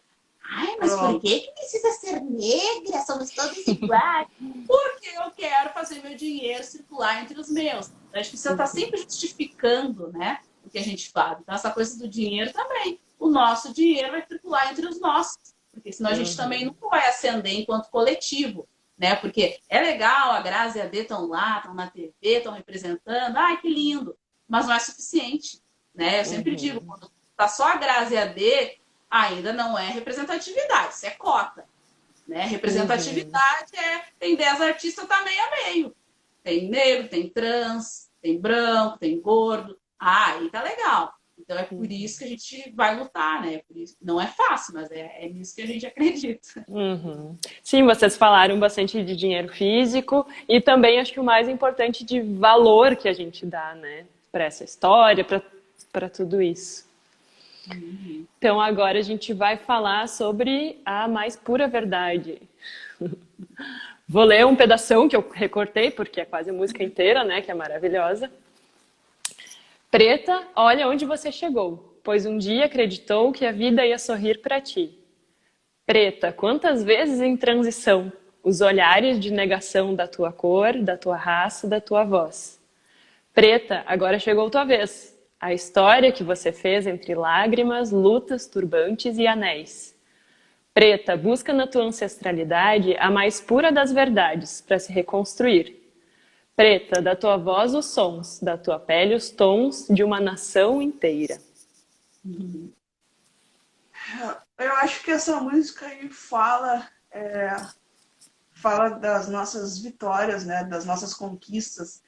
Ai, mas por que precisa ser negra? Somos todos iguais. Porque eu quero fazer meu dinheiro circular entre os meus. Então, a gente precisa estar sempre justificando, né, o que a gente faz. Então, essa coisa do dinheiro também. O nosso dinheiro vai circular entre os nossos. Porque senão a gente também nunca vai ascender enquanto coletivo. Né? Porque é legal, a Grazi e a Dê estão lá, estão na TV, estão representando. Ai, que lindo. Mas não é suficiente. Né? Eu sempre digo, quando tá só a Grazi e a Dê, ainda não é representatividade, isso é cota. Né? Representatividade tem 10 artistas, tá meio a meio. Tem negro, tem trans, tem branco, tem gordo. Aí tá legal. Então é por isso que a gente vai lutar, né? Por isso, não é fácil, mas é nisso que a gente acredita. Sim, vocês falaram bastante de dinheiro físico e também acho que o mais importante de valor que a gente dá, né? Para essa história, para tudo isso. Então agora a gente vai falar sobre a mais pura verdade. Vou ler um pedação que eu recortei, porque é quase a música inteira, né, que é maravilhosa. Preta, olha onde você chegou, pois um dia acreditou que a vida ia sorrir para ti. Preta, quantas vezes em transição, os olhares de negação da tua cor, da tua raça, da tua voz. Preta, agora chegou tua vez. A história que você fez entre lágrimas, lutas, turbantes e anéis. Preta, busca na tua ancestralidade a mais pura das verdades para se reconstruir. Preta, da tua voz os sons, da tua pele os tons de uma nação inteira. Eu acho que essa música aí fala das nossas vitórias, né? Das nossas conquistas,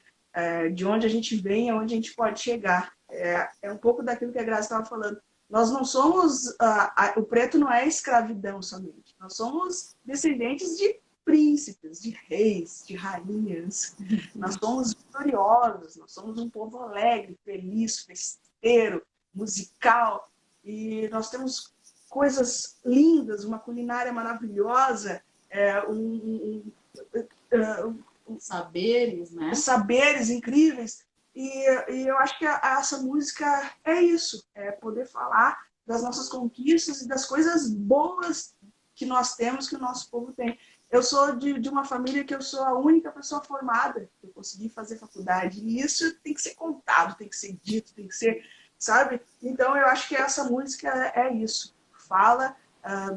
de onde a gente vem e aonde a gente pode chegar. É um pouco daquilo que a Graça estava falando. Nós não somos... o preto não é escravidão somente. Nós somos descendentes de príncipes, de reis, de rainhas. Nós somos vitoriosos, nós somos um povo alegre, feliz, festeiro, musical. E nós temos coisas lindas, uma culinária maravilhosa, Saberes, né? saberes incríveis. E eu acho que essa música é isso, é poder falar das nossas conquistas e das coisas boas que nós temos, que o nosso povo tem. Eu sou de uma família que eu sou a única pessoa formada que eu consegui fazer faculdade. E isso tem que ser contado, tem que ser dito, tem que ser, sabe? Então eu acho que essa música é isso. Fala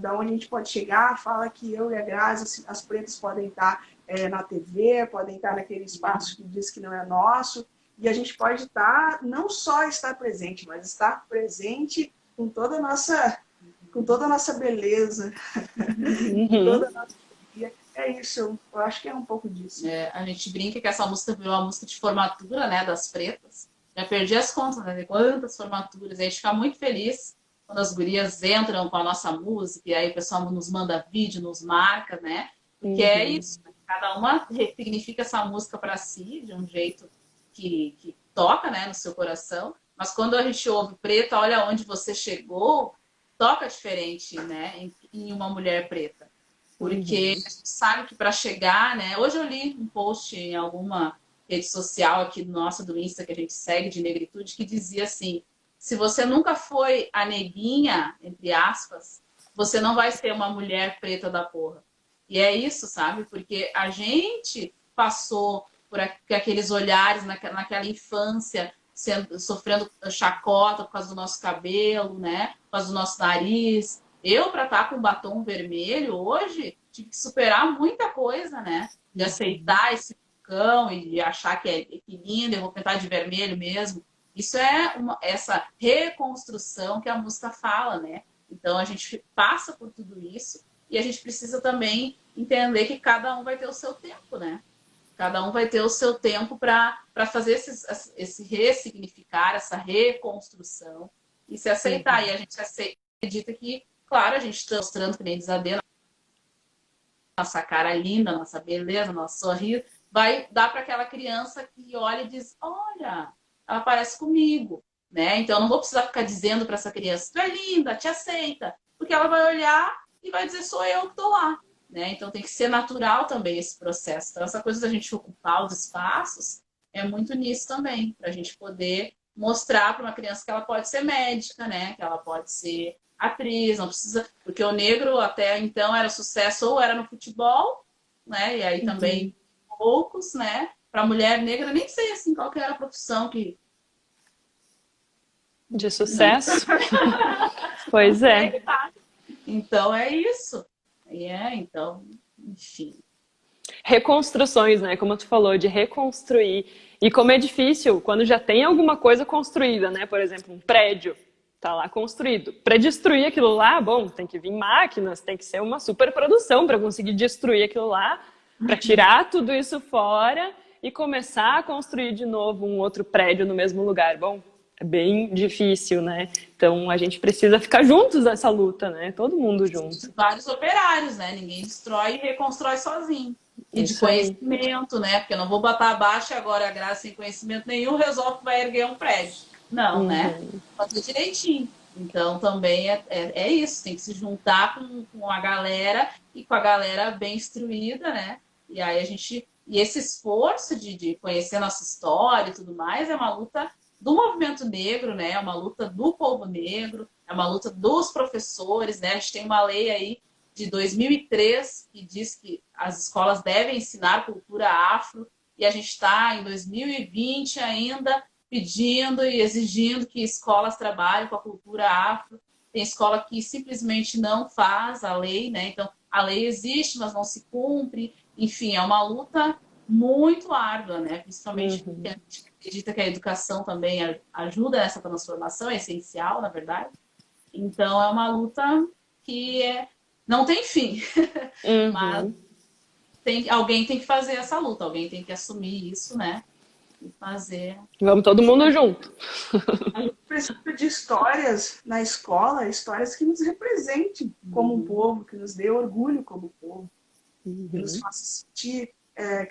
da onde a gente pode chegar, fala que eu e a Grazi, as pretas podem estar na TV, podem estar naquele espaço que diz que não é nosso, e a gente pode estar, não só estar presente, mas estar presente com toda a nossa beleza, com toda a nossa alegria. É isso, eu acho que é um pouco disso. A gente brinca que essa música virou uma música de formatura, né, das pretas. Já perdi as contas, né, de quantas formaturas. E a gente fica muito feliz quando as gurias entram com a nossa música, e aí o pessoal nos manda vídeo, nos marca, né? Porque é isso, né? Cada uma ressignifica essa música para si, de um jeito que toca, né, no seu coração. Mas quando a gente ouve Preta, olha onde você chegou, toca diferente, né, em uma mulher preta. Porque a gente sabe que para chegar, né? Hoje eu li um post em alguma rede social aqui nossa do Insta que a gente segue de negritude que dizia assim: se você nunca foi a neguinha, entre aspas, você não vai ser uma mulher preta da porra. E é isso, sabe? Porque a gente passou por aqueles olhares naquela infância, sofrendo chacota por causa do nosso cabelo, né? Por causa do nosso nariz. Eu, para estar com batom vermelho hoje, tive que superar muita coisa, né? De aceitar esse cão e de achar que é lindo, eu vou pintar de vermelho mesmo. Isso é essa reconstrução que a música fala, né? Então a gente passa por tudo isso e a gente precisa também entender que cada um vai ter o seu tempo, né? Cada um vai ter o seu tempo para fazer esse ressignificar, essa reconstrução e se aceitar. E a gente acredita que, claro, a gente está mostrando, que nem diz a Dê, nossa cara linda, nossa beleza, nosso sorriso, vai dar para aquela criança que olha e diz: olha, ela parece comigo, né? Então eu não vou precisar ficar dizendo para essa criança: tu é linda, te aceita, porque ela vai olhar e vai dizer: sou eu que tô lá, né? Então tem que ser natural também esse processo. Então essa coisa da gente ocupar os espaços é muito nisso também, para a gente poder mostrar para uma criança que ela pode ser médica, né? Que ela pode ser atriz, não precisa, porque o negro até então era sucesso ou era no futebol, né? E aí também poucos, né? Para mulher negra, nem sei assim qual que era a profissão que de sucesso. Pois é. Então é isso. Então, enfim. Reconstruções, né? Como tu falou, de reconstruir. E como é difícil quando já tem alguma coisa construída, né? Por exemplo, um prédio tá lá construído. Para destruir aquilo lá, bom, tem que vir máquinas, tem que ser uma superprodução para conseguir destruir aquilo lá, para tirar tudo isso fora e começar a construir de novo um outro prédio no mesmo lugar. Bom, é bem difícil, né? Então a gente precisa ficar juntos nessa luta, né? Todo mundo junto. Vários operários, né? Ninguém destrói e reconstrói sozinho. E de conhecimento, né? Porque eu não vou botar abaixo agora a Graça sem conhecimento nenhum, resolve que vai erguer um prédio. Não, né? Fazer direitinho. Então também é isso, tem que se juntar com a galera e com a galera bem instruída, né? E aí e esse esforço de conhecer nossa história e tudo mais é uma luta do movimento negro, né? É uma luta do povo negro, é uma luta dos professores, né? A gente tem uma lei aí de 2003 que diz que as escolas devem ensinar cultura afro e a gente está em 2020 ainda pedindo e exigindo que escolas trabalhem com a cultura afro. Tem escola que simplesmente não faz a lei, né? Então, a lei existe, mas não se cumpre. Enfim, é uma luta muito árdua, né? Principalmente porque a gente acredita que a educação também ajuda nessa transformação, é essencial, na verdade. Então, é uma luta que não tem fim. Mas alguém tem que fazer essa luta, alguém tem que assumir isso, né? E fazer. Vamos todo mundo junto. A gente precisa de histórias na escola, histórias que nos representem como um povo, que nos dê orgulho como povo, que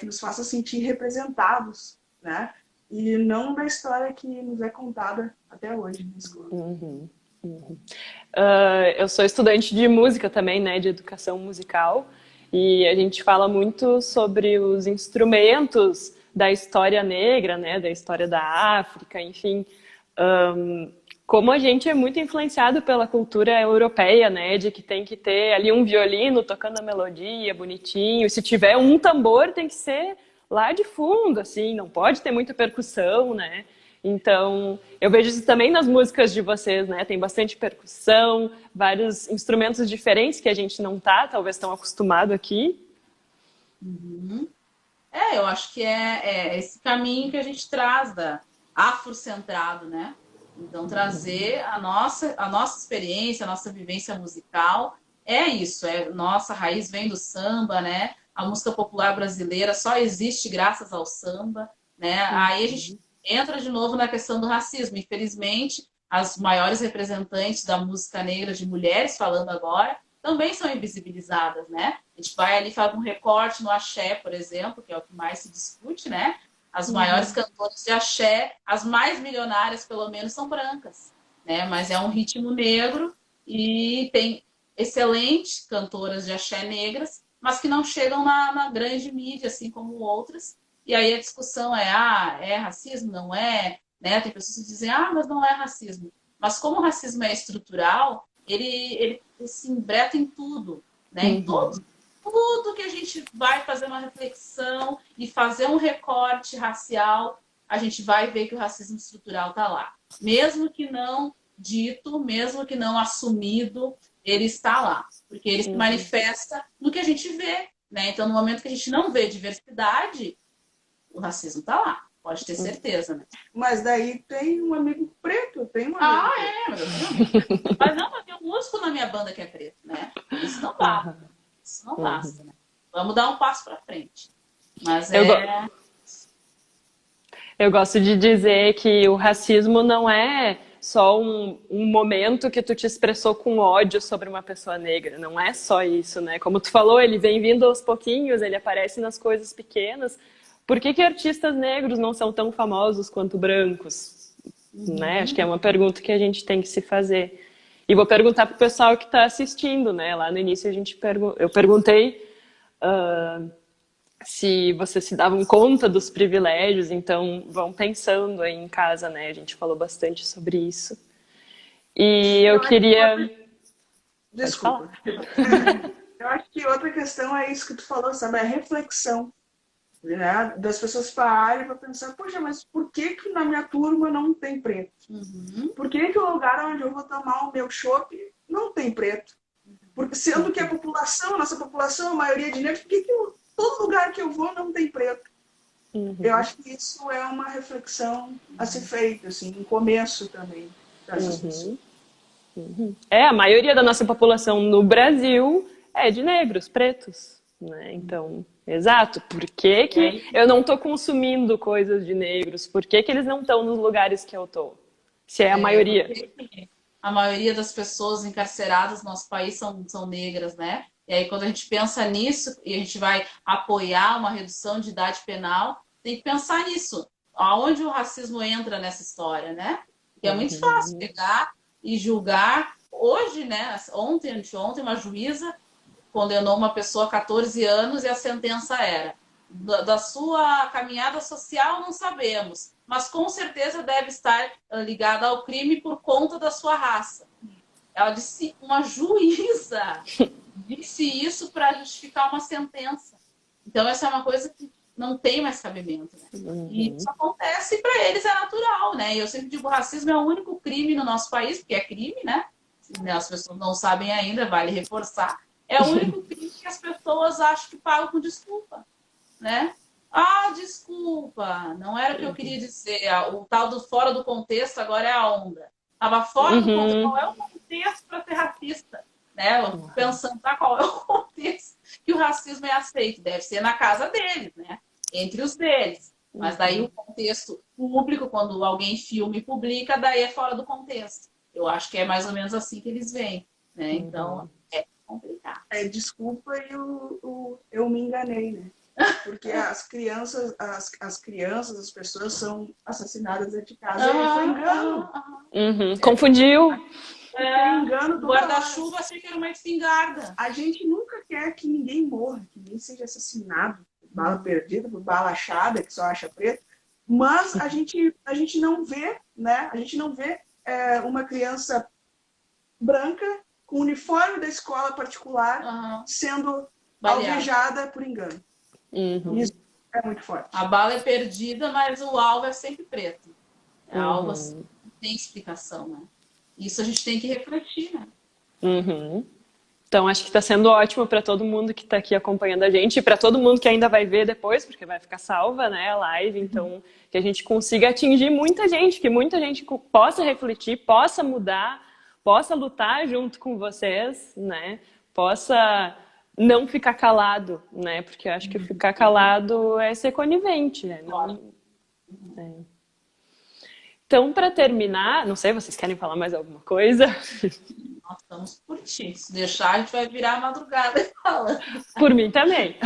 nos faça sentir representados, né? E não da história que nos é contada até hoje na escola. Eu sou estudante de música também, né, de educação musical, e a gente fala muito sobre os instrumentos da história negra, né, da história da África, enfim, como a gente é muito influenciado pela cultura europeia, né, de que tem que ter ali um violino tocando a melodia, bonitinho, e se tiver um tambor tem que ser lá de fundo, assim, não pode ter muita percussão, né. Então, eu vejo isso também nas músicas de vocês, né? Tem bastante percussão, vários instrumentos diferentes que a gente não tá, talvez tão acostumado aqui. Eu acho que é esse caminho que a gente traz da afrocentrado, né? Então, trazer a nossa experiência, a nossa vivência musical, é isso, nossa raiz vem do samba, né? A música popular brasileira só existe graças ao samba, né? Aí a gente entra de novo na questão do racismo. Infelizmente, as maiores representantes da música negra, de mulheres falando agora, também são invisibilizadas, né? A gente vai ali falar um recorte no axé, por exemplo, que é o que mais se discute, né? As maiores cantoras de axé, as mais milionárias, pelo menos, são brancas, né? Mas é um ritmo negro e tem excelentes cantoras de axé negras, mas que não chegam na grande mídia, assim como outras. E aí a discussão é racismo? Não é? Né? Tem pessoas que dizem, mas não é racismo. Mas como o racismo é estrutural, ele se embreta em tudo, né? Em tudo que a gente vai fazer uma reflexão e fazer um recorte racial, a gente vai ver que o racismo estrutural está lá. Mesmo que não dito, mesmo que não assumido, ele está lá. Porque ele se manifesta no que a gente vê, né? Então, no momento que a gente não vê diversidade, o racismo está lá, pode ter certeza, né? Mas daí tem um amigo preto, tem um amigo preto. Mas eu tenho um amigo. Mas não, eu tenho um músico na minha banda que é preto, né? Isso não basta. Isso não basta, né? Vamos dar um passo para frente. Mas Eu gosto de dizer que o racismo não é só um momento que tu te expressou com ódio sobre uma pessoa negra. Não é só isso, né? Como tu falou, ele vem vindo aos pouquinhos, ele aparece nas coisas pequenas. Por que artistas negros não são tão famosos quanto brancos? Né? Acho que é uma pergunta que a gente tem que se fazer. E vou perguntar para o pessoal que está assistindo, né? Lá no início eu perguntei se vocês se davam conta dos privilégios, então vão pensando aí em casa, né? A gente falou bastante sobre isso. E eu queria... Desculpa. Eu acho que outra questão é isso que tu falou, sabe? É a reflexão. Né? Das pessoas pararem para pensar, poxa, mas por que na minha turma não tem preto? Por que o lugar onde eu vou tomar o meu chopp não tem preto? Porque, sendo que a nossa população, a maioria de negros, por que todo lugar que eu vou não tem preto? Eu acho que isso é uma reflexão a ser feita, assim, um começo também dessas pessoas. A maioria da nossa população no Brasil é de negros, pretos. Né? Então, exato. Por que eu não estou consumindo coisas de negros? Por que eles não estão nos lugares que eu estou? Se é a maioria. A maioria das pessoas encarceradas no nosso país são negras, né? E aí, quando a gente pensa nisso e a gente vai apoiar uma redução de idade penal, tem que pensar nisso. Aonde o racismo entra nessa história, né? Porque é muito fácil pegar e julgar. Hoje, né? Anteontem, uma juíza condenou uma pessoa a 14 anos e a sentença era: da sua caminhada social não sabemos, mas com certeza deve estar ligada ao crime por conta da sua raça. Ela disse, uma juíza disse isso para justificar uma sentença. Então essa é uma coisa que não tem mais cabimento, né? E isso acontece e para eles é natural, né? E eu sempre digo, o racismo é o único crime no nosso país, porque é crime, né? As pessoas não sabem ainda, vale reforçar. É o único crime que as pessoas acham que pagam com desculpa, né? Desculpa, não era o que eu queria dizer. O tal do fora do contexto agora é a onda. Estava fora do contexto. Qual é o contexto para ser racista? né? Eu fico pensando qual é o contexto que o racismo é aceito. Deve ser na casa deles, né? Entre os deles. Mas daí o contexto público, quando alguém filma e publica, daí é fora do contexto. Eu acho que é mais ou menos assim que eles veem, né? Então, é complicado. Desculpa, eu me enganei, né? Porque as crianças, as pessoas são assassinadas dentro de casa. E foi engano. Confundiu. Foi engano do guarda-chuva, achei que era uma espingarda. A gente nunca quer que ninguém morra, que ninguém seja assassinado por bala perdida, por bala achada, que só acha preto. Mas a gente não vê, né? A gente não vê uma criança branca com o uniforme da escola particular sendo alvejada por engano. Isso é muito forte. A bala é perdida, mas o alvo é sempre preto. É algo assim, não tem explicação, né? Isso a gente tem que refletir, né? Então, acho que está sendo ótimo para todo mundo que está aqui acompanhando a gente e para todo mundo que ainda vai ver depois, porque vai ficar salva, né, a live. Então, que a gente consiga atingir muita gente, que muita gente possa refletir, possa mudar, possa lutar junto com vocês, né? Possa não ficar calado, né? Porque eu acho que ficar calado é ser conivente, né? Então, para terminar, não sei, vocês querem falar mais alguma coisa? Nós estamos por ti. Se deixar, a gente vai virar a madrugada falando. Por mim também.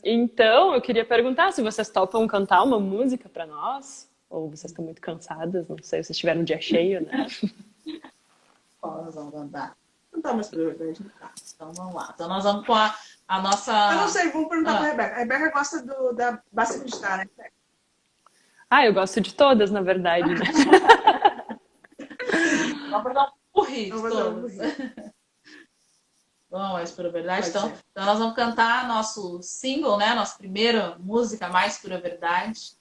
Então, eu queria perguntar se vocês topam cantar uma música para nós, ou vocês estão muito cansadas, não sei, vocês tiveram um dia cheio, né? Nós vamos andar. Não tá mais prioridade, tá? Então vamos lá. Então nós vamos com a nossa... Eu não sei, vamos perguntar pra Rebeca. A Rebeca gosta da Basta Acreditar, né? Eu gosto de todas, na verdade, né? Vamos fazer um burrito todos. Bom, mas pura verdade. Então nós vamos cantar nosso single, né? Nossa primeira música, Mais Pura Verdade.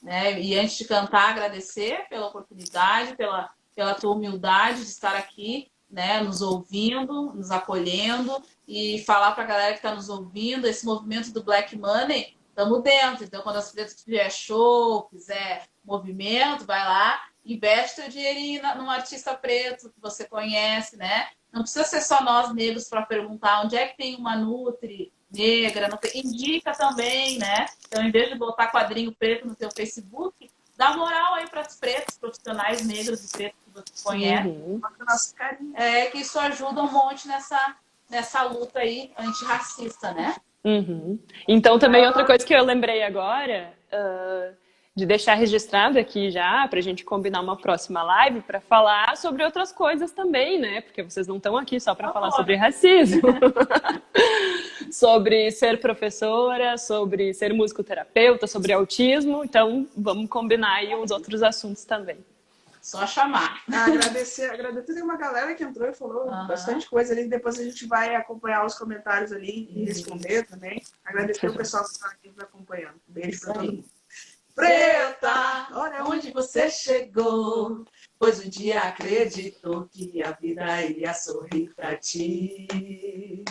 Né? E antes de cantar, agradecer pela oportunidade, pela tua humildade de estar aqui, né? Nos ouvindo, nos acolhendo e falar para a galera que está nos ouvindo, esse movimento do Black Money, estamos dentro. Então, quando as pretas fizer show, fizer movimento, vai lá, investe o dinheirinho num artista preto que você conhece, né? Não precisa ser só nós negros para perguntar onde é que tem uma Nutri negra, indica também, né? Então, em vez de botar quadrinho preto no teu Facebook, dá moral aí para os pretos, profissionais negros e pretos que você conhece. Que isso ajuda um monte nessa luta aí antirracista, né? Então, também outra coisa que eu lembrei agora, de deixar registrado aqui já, pra gente combinar uma próxima live para falar sobre outras coisas também, né? Porque vocês não estão aqui só para falar sobre racismo. Sobre ser professora, sobre ser musicoterapeuta, sobre autismo. Então, vamos combinar aí uns outros assuntos também. Só chamar. Agradecer tem uma galera que entrou e falou bastante coisa ali. Depois a gente vai acompanhar os comentários ali e responder também. Agradecer o pessoal que está aqui nos acompanhando. Beijo para todo mundo. Preta, olha onde você chegou, pois um dia acreditou que a vida iria sorrir pra ti.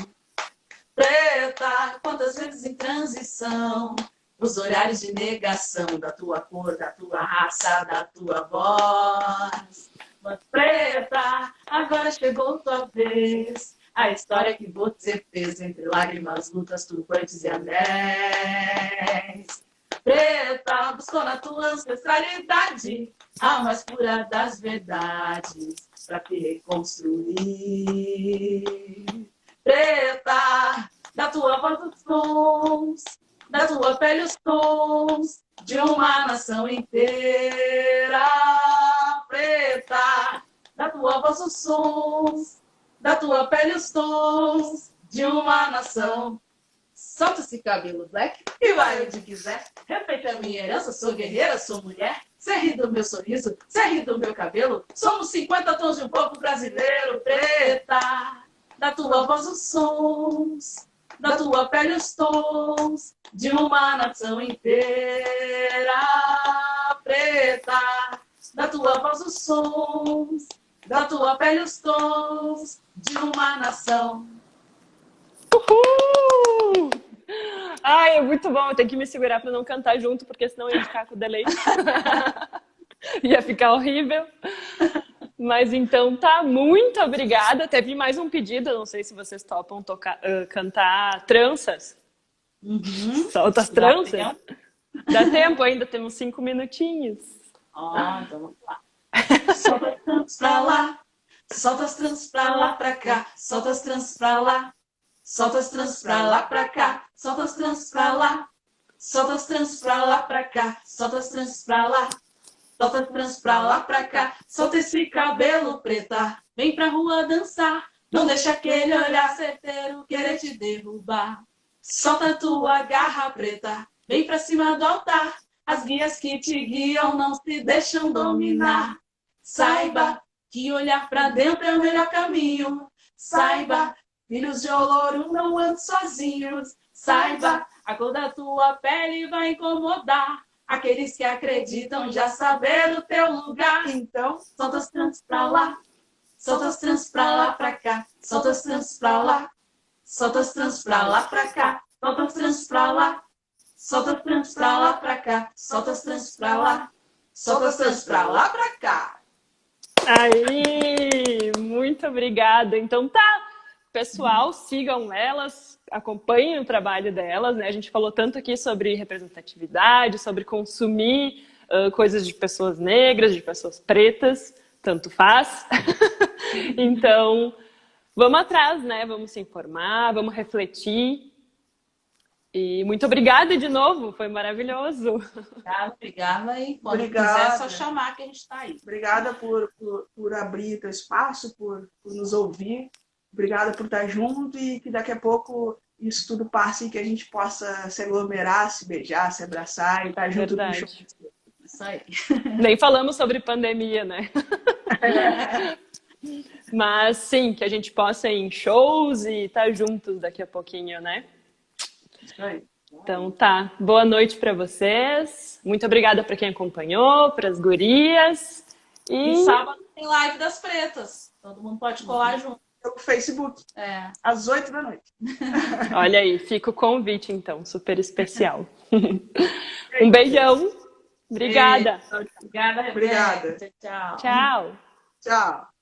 Preta, quantas vezes em transição, os olhares de negação da tua cor, da tua raça, da tua voz. Mas preta, agora chegou tua vez, a história que você fez entre lágrimas, lutas, turbantes e anéis. Preta, buscou na tua ancestralidade a mais pura das verdades para te reconstruir. Preta, da tua voz os sons, da tua pele os tons de uma nação inteira. Preta, da tua voz os sons, da tua pele os tons de uma nação. Solta esse cabelo black e vai onde quiser. Respeita a minha herança, sou guerreira, sou mulher. Cê ri do meu sorriso, cê ri do meu cabelo. Somos 50 tons de um povo brasileiro. Preta, da tua voz os sons, da tua pele os tons de uma nação inteira. Preta, da tua voz os sons, da tua pele os tons de uma nação. Uhul! É muito bom. Eu tenho que me segurar para não cantar junto, porque senão eu ia ficar com delay. Ia ficar horrível. Mas então tá, muito obrigada. Teve mais um pedido, não sei se vocês topam cantar tranças. Solta as tranças. Dá tempo ainda, temos 5 minutinhos. Então vamos lá. Solta as tranças pra lá, solta as tranças pra lá pra cá, solta as tranças pra lá, solta as tranças pra lá pra cá, solta as tranças pra lá, solta as tranças pra lá pra cá, solta as tranças pra lá, solta as tranças pra lá pra cá, solta esse cabelo preta, vem pra rua dançar, não deixa aquele olhar certeiro querer te derrubar. Solta a tua garra preta, vem pra cima do altar, as guias que te guiam não se deixam dominar. Saiba que olhar pra dentro é o melhor caminho. Saiba, filhos de Olorum não andam sozinhos. Saiba, a cor da tua pele vai incomodar aqueles que acreditam já saber o teu lugar. Então, solta as tranças pra lá, solta as tranças pra lá pra cá, solta as tranças pra lá, solta as tranças pra lá pra cá, solta as tranças pra lá, solta as tranças pra lá pra cá, solta as tranças pra lá, solta as tranças pra lá pra cá. Aí, muito obrigada. Então tá, pessoal, sigam elas, acompanhem o trabalho delas, né? A gente falou tanto aqui sobre representatividade, sobre consumir coisas de pessoas negras, de pessoas pretas, tanto faz. Então, vamos atrás, né? Vamos se informar, vamos refletir. E muito obrigada de novo, foi maravilhoso. Obrigada e quando quiser é só chamar que a gente está aí. Obrigada por abrir teu espaço, por nos ouvir. Obrigada por estar junto e que daqui a pouco isso tudo passe e que a gente possa se aglomerar, se beijar, se abraçar e estar junto no show. Isso aí. Nem falamos sobre pandemia, né? Mas sim, que a gente possa ir em shows e estar juntos daqui a pouquinho, né? Então tá, boa noite para vocês. Muito obrigada para quem acompanhou, para as gurias. E sábado tem live das pretas. Todo mundo pode colar junto. No Facebook, às 8 da noite. Olha aí, fica o convite então, super especial. Um beijão. Obrigada. Obrigada, Rebeca. Obrigada. Tchau. Tchau. Tchau.